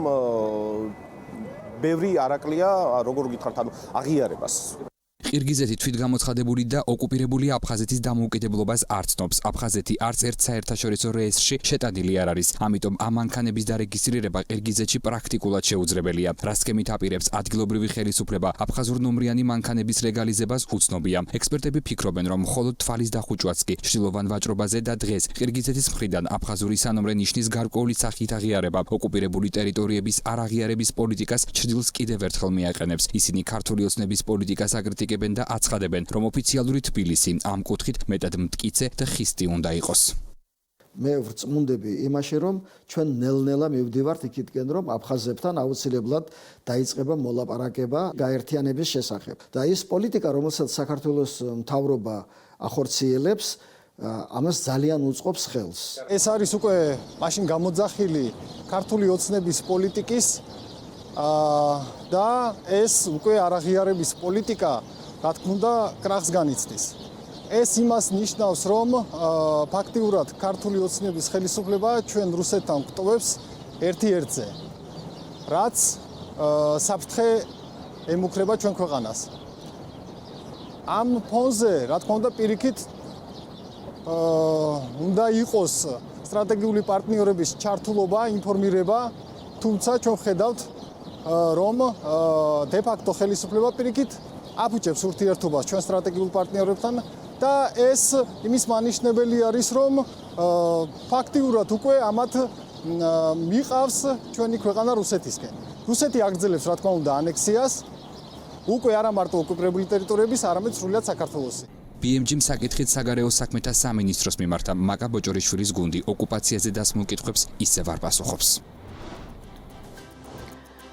ბევრი არაკლია, როგორ გითხრათ, აღიარებას. ყირგიზეთი თვითგამოცხადებული და ოკუპირებული აფხაზეთის დამოუკიდებლობას არ ცნობს. აფხაზეთი არც ერთ საერთაშორისო რეესტრში შეტანილი არ არის. ამიტომ ამ მანქანების დარეგისტრირება ყირგიზეთში პრაქტიკულად შეუძლებელია. რაც სქემით აპირებს ადგილობრივი ხელისუფლება აფხაზურ-ნომრიანი მანქანების ლეგალიზებას უცნობია. ექსპერტები ფიქრობენ, რომ მხოლოდ თვალის დახუჭვაც კი ჭრილოვან ვაჭრობაზე და დღეს ყირგიზეთის მხრიდან აფხაზური სანომრე ნიშნის გარკვეული სახით აღიარება ოკუპირებული ტერიტორიების არაღიარების პოლიტიკას ჭრილს კიდევ ერთხელ მიაყენებს. ისინი ქართული ოცნების პოლიტიკას აკრიტიკებენ და აცხადებენ, რომ ოფიციალური თბილისი ამ კუთხით მეტად მტკიცე და ხისტი უნდა იყოს. მე ვწმუნდები იმაში, რომ ჩვენ ნელ-ნელა მივდივართ იქითკენ, რომ აფხაზებთან აუცილებლად დაიწყება მოლაპარაკება გაერთიანების შესახებ. და ის პოლიტიკა, რომელსაც საქართველოს მთავრობა ახორციელებს, ამას ძალიან უწყობს ხელს. ეს არის უკვე მაშინ გამოძახილი ქართული ოცნების პოლიტიკის და ეს უკვე არაღიარების პოლიტიკა, რა თქმა უნდა, კრახს განიცდის. ეს იმას ნიშნავს, რომ ფაქტიურად ქართული ოცნების ხელისუფლება ჩვენ რუსეთთან გვტოვებს ერთ-ერთზე, რაც საფრთხე ემუქრება ჩვენ ქვეყანას. ამ ფონზე, რა თქმა უნდა, პირიქით უნდა იყოს სტრატეგიული პარტნიორების ჩართულობა, ინფორმირება, თუმცა ჩვენ ხედავთ, რომ დე-ფაქტო ხელისუფლება პირიქით აფუჭებს ურთიერთობას ჩვენ სტრატეგიულ პარტნიორებთან და ეს იმის მანიშნებელი არის, რომ ფაქტიურად უკვე ამათ მიყავს ჩვენი ქვეყანა რუსეთისკენ. რუსეთი აგრძელებს, რა თქმა უნდა, ანექსიას უკვე არა მარტო ოკუპირებული ტერიტორიების, არამედ სრულად საქართველოსი. BMG-მ საკითხით საგარეო საქმეთა სამინისტროს მიმართა მაკა ბოჭორიშვილის გუნდი ოკუპაციაზე დასმულ კითხვებს ისევ არ პასუხობს.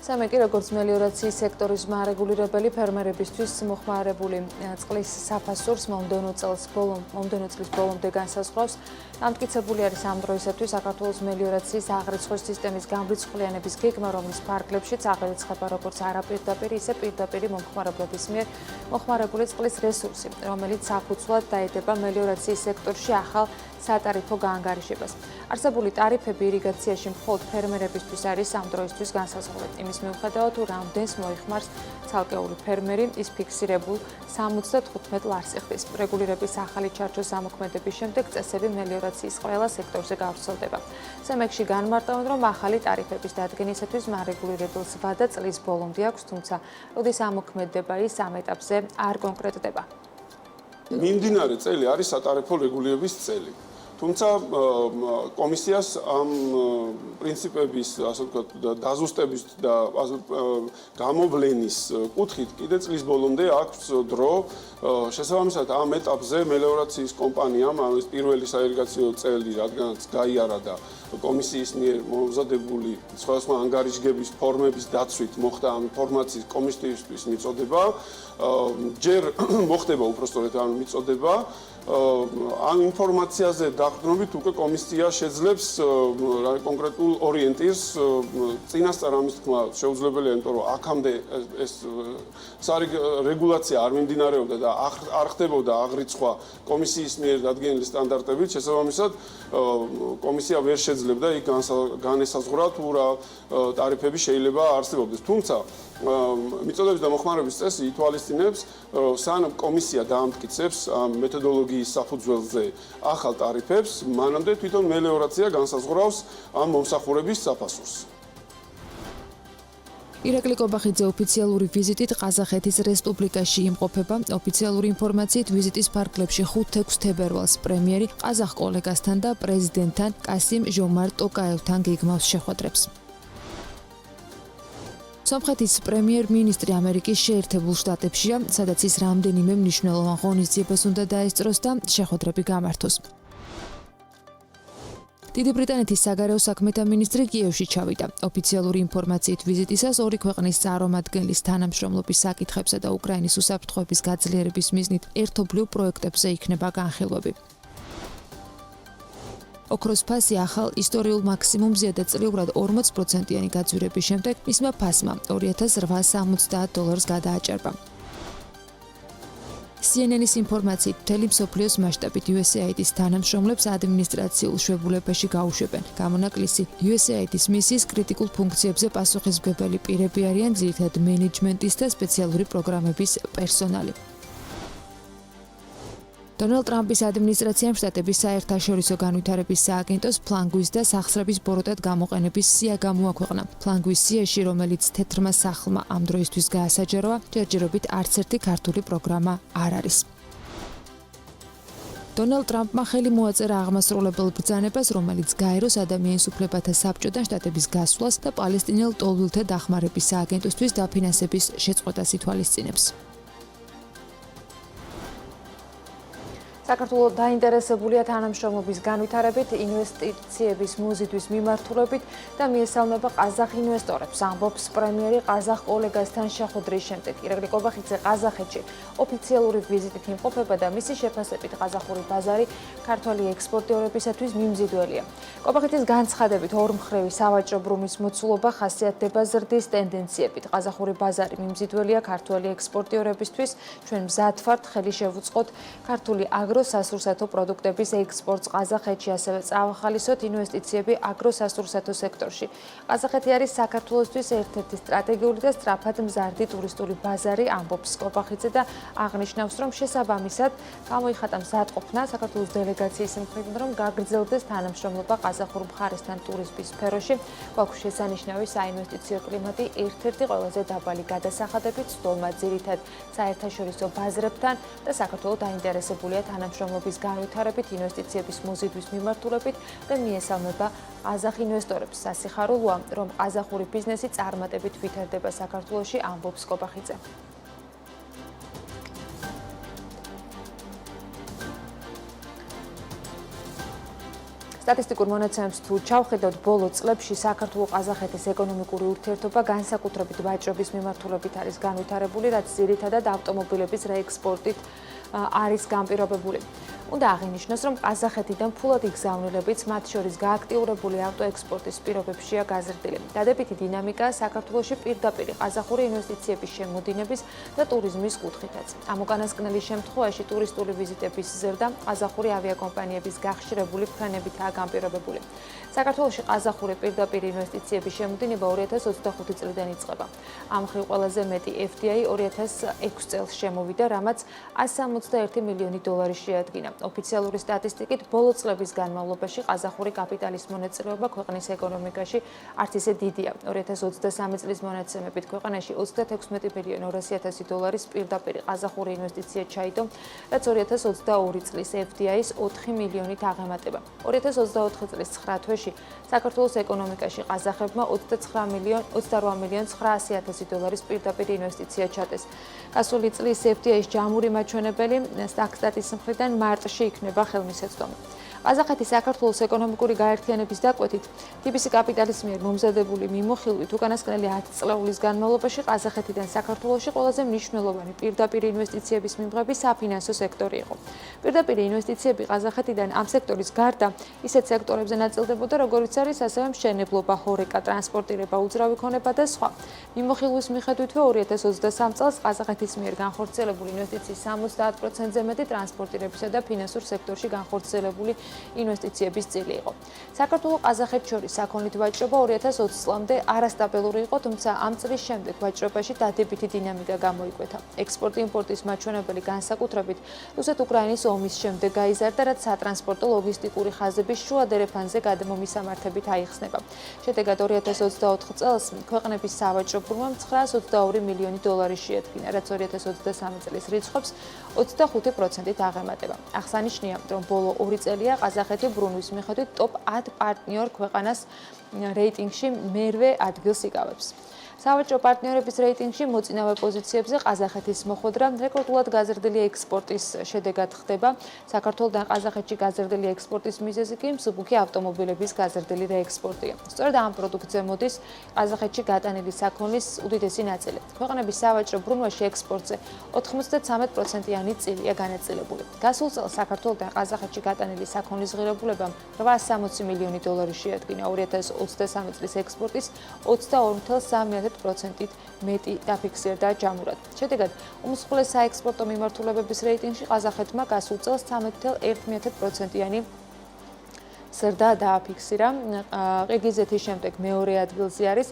სამეკი როგორც მელიორაციის სექტორის მარეგულირებელი ფერმერებისთვის მოხმარებული წყლის საფასურს მომდევნო წლის ბოლომდე განსაზღვრავს. დამტკიცებული არის ამ დროისათვის საქართველოს მელიორაციის აღრიცხვის სისტემის გამრიცხვლიანების გეგმა, რომლის ფარგლებშიც აღირიცხება როგორც არაპირდაპირ, ისე პირდაპირ მომხმარებლების მიერ მოხმარებული წყლის რესურსი, რომელიც საფუძვლად დაედება მელიორაციის სექტორში ახალ სატარიფო გაანგარიშებას. არსებული ტარიფები ირიგაციაში მხოლოდ ფერმერებისთვის არის ამ დროისთვის განსაზღვრული. იმის მიუხედავად, თუ რამდენს მოიხმარს ცალკეული ფერმერი, ის ფიქსირებულ 75 ლარს იხდის. რეგულირების ახალი ჩარჩოს ამოქმედების შემდეგ წესები მელიორაციის ყველა სექტორზე გავრცელდება. სამეკში განმარტავენ, რომ ახალი ტარიფების დადგენისათვის მარეგულირებელს ვადა წლის ბოლომდე აქვს, თუმცა როდის ამოქმედდება ის ამ ეტაპზე არ კონკრეტდება. მიმდინარე წელი არის სატარიფო რეგულირების წელი. თუმცა კომისიას ამ პრინციპების, ასე ვთქვათ, დაზუსტების და გამოვლენის კუთხით კიდე წლის ბოლომდე აქვს დრო. შესაბამისად, ამ ეტაპზე მელიორაციის კომპანიამ ამის პირველი საირიგაციო წელი, რადგანაც გაიარა და კომისიის მიერ მომზადებული სხვადასხვა ანგარიშგების ფორმების დაცვით მოხდა ამ ინფორმაციის კომისიისთვის მიწოდება. ჯერ მოხდება უпростоრეთ ამ მიწოდება. ამ ინფორმაციაზე დაყრდნობით უკვე კომისია შეძლებს კონკრეტულ ორიენტირს. წინასწარ ამის თქმა შეუძლებელია, იმიტომ რომ აქამდე ეს რეგულაცია არ მიმდინარეობდა და არ ხდებოდა აღრიცხვა კომისიის მიერ დადგენილი სტანდარტებით. შესაბამისად, კომისია ვერ შეძლებდა იქ განესაზღვრა თუ რა ტარიფები შეიძლება არსებობდეს. თუმცა მიწოდების და მოხმარების წესი ითვალისწინებს, სანამ კომისია დაამტკიცებს ამ მეთოდოლოგიის საფუძველზე ახალ ტარიფებს, მანამდე თვითონ მელიორაცია განსაზღვრავს ამ მომსახურების საფასურს. ირაკლი კობახიძე ოფიციალური ვიზიტით ყაზახეთის რესპუბლიკაში იმყოფება. ოფიციალური ინფორმაციით ვიზიტის ფარგლებში 5-6 თებერვალს პრემიერი ყაზახ კოლეგასთან და პრეზიდენტთან კასიმ ჟომარტ ტოკაევთან გეგმავს შეხვედრებს. სომხეთის პრემიერ-მინისტრი ამერიკის შეერთებულ შტატებშია, სადაც ის რამდენიმე მნიშვნელოვან ღონისძიებას უნდა დაესწროს და შეხვედრები გამართოს. დიდი ბრიტანეთის საგარეო საქმეთა მინისტრი კიევში ჩავიდა. ოფიციალური ინფორმაციით ვიზიტისას ორი ქვეყნის წარმომადგენლის თანამშრომლობის საკითხებსა და უკრაინის უსაფრთხოების გაძლიერების მიზნით ერთობლივ პროექტებზე იქნება განხილვები. ოქროს ფასი ახალ ისტორიულ მაქსიმუმზე და წლიურად 40%-იანი გაძვირების შემდეგ მისმა ფასმა $2,870 გადააჭარბა. CNN-ის ინფორმაციით მთელი მსოფლიოს მასშტაბით USAID-ის თანამშრომლებს ადმინისტრაციულ შვებულებაში გაუშვებენ. გამონაკლისი USAID-ის მისიის კრიტიკულ ფუნქციებზე პასუხისმგებელი პირები არიან ძირითადად მენეჯმენტის და სპეციალური პროგრამების პერსონალი. დონალდ ტრამპის ადმინისტრაციამ შტატების საერთაშორისო განვითარების სააგენტოს ფლანგვის და სახსრების ბოროტად გამოყენების სია გამოაქვეყნა. ფლანგვის სიაში, რომელიც თეთრმა სახლმა ამ დროისთვის გაასაჯაროა, ჯერჯერობით არც ერთი ქართული პროგრამა არ არის. დონალდ ტრამპმა ხელი მოაწერა აღმასრულებელ ბრძანებას, რომელიც გაეროს ადამიანის უფლებათა საბჭოდან შტატების გასვლას და პალესტინელ ტოლვილთა დახმარების სააგენტოსთვის დაფინანსების შეწყვეტას ითვალისწინებს. საქართველოს დაინტერესებულია თანამშრომლობის განვითარებით, ინვესტიციების მოზიდვის მიმართულებით და მიესალმება ყაზახ ინვესტორებს. ამბობს პრემიერი ყაზახ კოლეგასთან შეხვედრის შემდეგ. ირაკლი კობახიძე ყაზახეთში ოფიციალური ვიზიტით იმყოფება და მისი შეფასებით ყაზახური ბაზარი ქართველი ექსპორტიორებისათვის მიმზიდველია. კობახიძის განცხადებით ორმხრივი სავაჭრო ბრუნვის მოცულობა ხასიათდება ზრდის ტენდენციებით. ყაზახური ბაზარი მიმზიდველია ქართველი ექსპორტიორებისთვის. ჩვენ მზად ვართ ხელი შევუწყოთ ქართული აგროსასურსათო პროდუქტების ექსპორტს ყაზახეთში, ასევე წავახალისოთ ინვესტიციები აგროსასურსათო სექტორში. ყაზახეთი არის საქართველოსთვის ერთ-ერთი სტრატეგიული და სწრაფად მზარდი ტურისტული ბაზარი, ამბობს კობახიძე და აღნიშნავს, რომ შესაბამისად გამოიხატა მზადყოფნა საქართველოს დელეგაციის მხრიდან, რომ გაგრძელდეს თანამშრომლობა ყაზახურ მხარესთან ტურიზმის სფეროში. გვაქვს შესანიშნავი საინვესტიციო კლიმატი, ერთ-ერთი ყველაზე დაბალი გადასახადებით, სულმა ძირითად საერთაშორისო ბაზრებთან და საქართველოს დაინტერესებულია თანამშრომლობის განვითარებით, ინვესტიციების მოზიდვის მიმართულებით და მიესალმება ყაზახ ინვესტორებს. სასიხარულოა, რომ ყაზახური ბიზნესი წარმატებით ვითარდება საქართველოში, ამბობს კობახიძე. სტატისტიკურ მონაცემებს თუ ჩავხედავთ, ბოლო წლებში საქართველო-ყაზახეთის ეკონომიკური ურთიერთობა განსაკუთრებით ვაჭრობის მიმართულებით არის განვითარებული, რაც ძირითადად ავტომობილების რეექსპორტით არის განპირობებული. უნდა აღინიშნოს, რომ ყაზახეთიდან ფულად იგზავნილებიც, მათ შორის გააქტიურებული ავტოექსპორტის პირობებშია გაზრდილი. დადებითი დინამიკა საქართველოში პირდაპირ ყაზახური ინვესტიციების შემოდინების და ტურიზმის კუთხითაც. ამ უკანასკნელის შემთხვევაში ტურისტული ვიზიტების ზრდა ყაზახური ავიაკომპანიების გახშირებული ფრენებითაა განპირობებული. საქართველოში ყაზახური პირდაპირ ინვესტიციების შემოდინება 2025 წლიდან იწყება. ამ მხრივ ყველაზე მეტი FDI 2006 წელს შემოვიდა, რამაც $161 მილიონი შეადგინა. ოფიციალური სტატისტიკით, ბოლო წლების განმავლობაში ყაზახური კაპიტალის მონაწილეობა ქვეყნის ეკონომიკაში არც ისე დიდია. 2023 წლის მონაცემებით ქვეყანაში $36 მილიონი პირდაპირ ყაზახური ინვესტიცია ჩაიდო, რაც 2022 წლის FDI-ის 4 მილიონით აღემატება. 2024 წლის 9 თვეში საქართველოს ეკონომიკაში ყაზახებმა $28 მილიონი $900,000 პირდაპირ ინვესტიცია ჩადეს. გასული წლის FDI-ის ჯამური მაჩვენებელი სტატის მხრიდან მარტში იქნება ხელმისაწვდომი. ყაზახეთის საქართველოს ეკონომიკური გაერთიანების დაკვეთით, TBC კაპიტალის მიერ მომზადებული მიმოხილვით უკანასკნელი 10 წლეულის განმავლობაში ყაზახეთიდან საქართველოში ყველაზე მნიშვნელოვანი პირდაპირ ინვესტიციების მიმღები საფინანსო სექტორი იყო. პირდაპირ ინვესტიციები ყაზახეთიდან ამ სექტორის გარდა ისეთ სექტორებზე ნაწილდებოდა, როგორიც არის ასევე მშენებლობა, ჰორეკა, ტრანსპორტირება, უძრავი ქონება და სხვა. მიმოხილვის მიხედვითვე 2023 წელს ყაზახეთის მიერ განხორციელებული ინვესტიციის 70%-ზე მეტი ტრანსპორტირებისა და ფინანსურ სექტორში განხორციელებული ინვესტიციების წილი იყო. საქართველო-ყაზახეთს შორის საქონლით ვაჭრობა 2020 წლამდე არასტაბილური იყო, თუმცა ამ წლის შემდეგ ვაჭრობაში დადებითი დინამიკა გამოიკვეთა. ექსპორტ-იმპორტის მაჩვენებელი განსაკუთრებით რუსეთ-უკრაინის ომის შემდეგ გაიზარდა, რაც სატრანსპორტო ლოგისტიკური ხაზების შუა დერეფანზე გადამომისამართებით აიხსნება. შედეგად 2024 წელს ქვეყნების სავაჭრო ბრუნვამ $922 მილიონი შეადგინა, რაც 2023 წლის რიცხვებს 25%-ით აღემატება. აღსანიშნავია, რომ ბოლო 2 წელია ყაზახეთი ბრუნვის მიხედვით ტოპ 10 პარტნიორ ქვეყანას რეიტინგში მერვე ადგილს იკავებს. სავაჭრო პარტნიორების რეიტინგში მოწინავე პოზიციებზე ყაზახეთის მოხვედრა რეკორდულად გაზრდილი ექსპორტის შედეგად ხდება. საქართველოდან ყაზახეთში გაზრდილი ექსპორტის მიზეზი კი მსუბუქი ავტომობილების გაზრდილი რეექსპორტია. სწორედ ამ პროდუქტზე მოდის ყაზახეთში გატანილი საქონლის უდიდესი ნაწილი. ქვეყნების სავაჭრო ბრუნვაში ექსპორტზე 93%-იანი წილია განაწილებული. გასულ წელს საქართველოდან ყაზახეთში გატანილი საქონლის ღირებულებამ $860 მილიონი შეადგინა. 2023 წლის ექსპორტის 22.3%-ით მეტი დაფიქსირდა ჯამურად. შედეგად, უმსხვილეს საექსპორტო მიმართულებების რეიტინგში ყაზახეთმა გასულ წელს 13.1%-იანი ზრდა დააფიქსირა. ყირგიზეთის შემდეგ მეორე ადგილზე არის.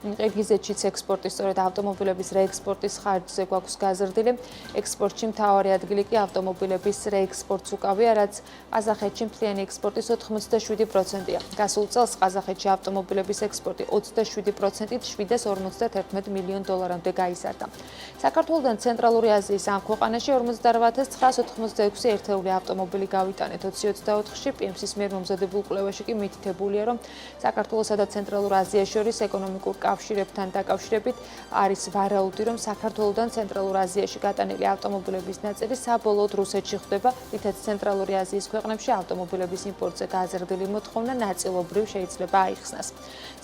ყირგიზეთშიც ექსპორტის, სწორედ ავტომობილების რეექსპორტის ხარჯზე გვაქვს გაზრდილი. ექსპორტში მთავარი ადგილი კი ავტომობილების რეექსპორტს უკავია, რაც ყაზახეთში მთლიანი ექსპორტის 87%-ია. გასულ წელს ყაზახეთში ავტომობილების ექსპორტი 27%-ით $751 მილიონამდე გაიზარდა. საქართველოდან ცენტრალური აზიის ამ ქვეყანაში 48986 ერთეული ავტომობილი გავიტანეთ 2024-ში. PMC-ის მიერ მომზადებულ კვლევაში კი მითითებულია, რომ საქართველოსა და ცენტრალურ აზიას შორის ეკონომიკურ კავშირებთან დაკავშირებით არის ვარაუდი, რომ საქართველოდან ცენტრალურ აზიაში გატანილი ავტომობილების ნაწილი საბოლოოდ რუსეთში ხდება, რითაც ცენტრალური აზიის ქვეყნებში ავტომობილების იმპორტზე გაზრდილი მოთხოვნა ნაწილობრივ შეიძლება აიხსნას.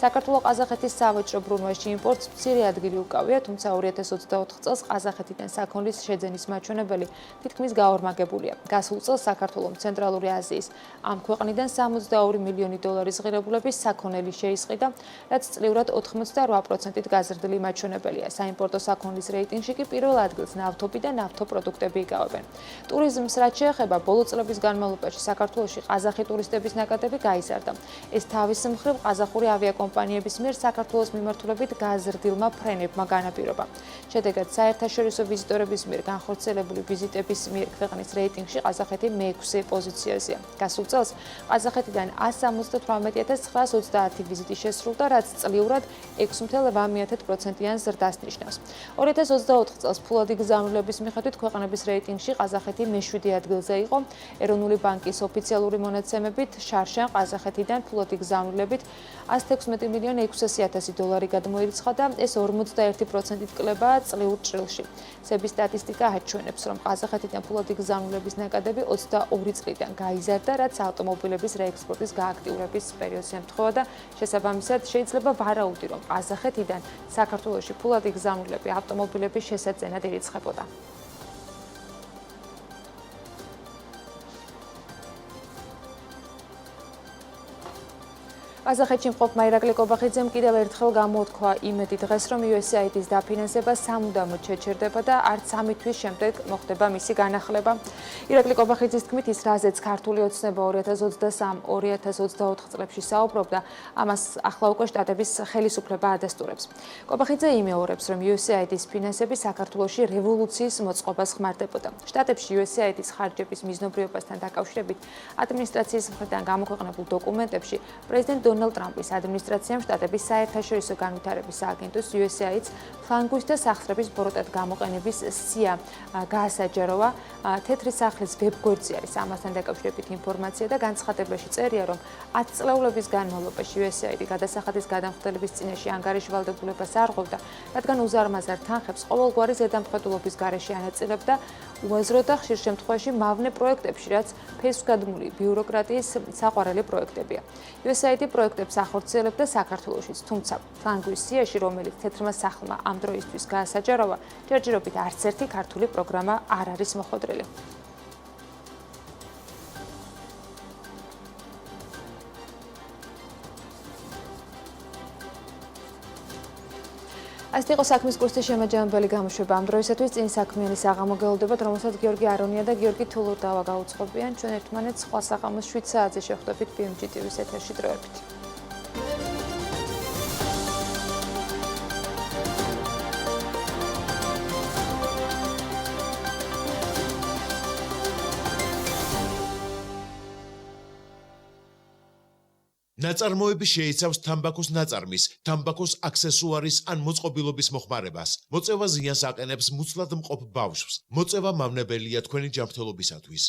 საქართველო-ყაზახეთის სავაჭრო ბრუნვაში იმპორტს მცირე ადგილი უკავია, თუმცა 2024 წელს ყაზახეთიდან საქონლის შეძენის მაჩვენებელი თითქმის გაორმაგებულია. გასულ წელს საქართველომ ცენტრალური აზიის ამ ქვეყნიდან $62 მილიონი ღირებულების საქონელი შეისყიდა, რაც წლიურად 88%-ით გაზრდილი მაჩვენებელია. საიმპორტო საქონლის რეიტინგში კი პირველ ადგილს ნავთობი და ნავთობპროდუქტები იკავებენ. ტურიზმს რაც შეეხება, ბოლო წლების განმავლობაში საქართველოში ყაზახი ტურისტების ნაკადები გაიზარდა. ეს თავის მხრივ ყაზახური ავიაკომპანიების მიერ საქართველოს მიმართულებით გაზრდილმა ფრენებმა განაპირობა. შედეგად, საერთაშორისო ვიზიტორების მიერ განხორციელებული ვიზიტების მიერ ქვეყნის რეიტინგში ყაზახეთი მე-6 პოზიციაზეა. გასულ წელს ყაზახეთიდან 178.930 ვიზიტი შესრულდა, რაც წლიურად 6.8%-იან ზრდას ნიშნავს. 2024 წელს ფულადი გზავნილების მიხედვით ქვეყნების რეიტინგში ყაზახეთი მე-7 ადგილზე იყო. ეროვნული ბანკის ოფიციალური მონაცემებით შარშან ყაზახეთიდან ფულადი გზავნილებით $116.600,000 გადმოირიცხა და ეს 41%-ით კლება წლიურ ჭრილში. სების სტატისტიკა აჩვენებს, რომ ყაზახეთიდან ფულადი გზავნილების ნაკადები 22 წლიდან გაიზარდა, რაც ავტომობილების რეექსპორტის გააქტიურების პერიოდს ემთხვევა და შესაბამისად შეიძლება ვარაუდი, რომ ყაზახეთიდან საქართველოში ფულადი გზავნილები ავტომობილების შესაძენად ირიცხებოდა. ყაზახეთში მყოფმა ირაკლი კობახიძემ კიდევ ერთხელ გამოთქვა იმედი დღეს, რომ USAID-ის დაფინანსება სამუდამოდ შეჩერდება და არც 3 თვის შემდეგ მოხდება მისი განახლება. ირაკლი კობახიძის თქმით, ის რაზეც ქართული ოცნება 2023-2024 წლებში საუბრობდა, ამას ახლა უკვე შტატების ხელისუფლება ადასტურებს. კობახიძე იმეორებს, რომ USAID-ის ფინანსები საქართველოში რევოლუციის მოწყობას ხმარდებოდა. შტატებში USAID-ის ხარჯების მიზნობრიობასთან დაკავშირებით ადმინისტრაციის მხრიდან გამოქვეყნებულ დოკუმენტებში პრეზიდენტ დონალდ ტრამპის ადმინისტრაციამ შტატების საერთაშორისო განვითარების სააგენტოს USAID-ს ფლანგვის და სახსრების ბოროტად გამოყენების სია გაასაჯაროვა. თეთრი სახლის ვებგვერდზე არის ამასთან დაკავშირებით ინფორმაცია და განცხადებაში წერია, რომ 10 წლეულების განმავლობაში USAID გადასახადის გადამხდელების წინაშე ანგარიშვალდებულებას არ ღვევდა, რადგან უზარმაზარ თანხებს ყოველგვარი ზედამხედველობის გარეშე ანაწილებდა უაზრო და ხშირ შემთხვევაში მავნე პროექტებში, რაც ფესვგადმული ბიუროკრატიის საყვარელი პროექტებია. USAID პროექტებს ახორციელებდა საქართველოშიც, თუმცა ფლანგვის სიაში, რომელიც თეთრმა სახლმა ამ დროისთვის გაასაჯაროვა, ჯერჯერობით არც ერთი ქართული პროგრამა არ არის მოხვედრილი. ასეთი იყო საქმის კურსის შემაჯამებელი გამოშვება ამ დროისათვის წინ საქმიანი საღამო გელოდებათ, რომელსაც გიორგი არონია და გიორგი თულურდავა გაუწყობიან. ჩვენ ერთმანეთს სხვა საღამოს 7 საათზე შეხვდებით BMG TV-ს ეთერში დროებით. ნაწარმოები შეიცავს თამბაქოს ნაწარმის, თამბაქოს აქსესუარის ან მოწყობილობის მოხმარებას. მოწევა ზიანს აყენებს მუცლად მყოფ ბავშვს. მოწევა მავნებელია თქვენი ჯანმრთელობისათვის.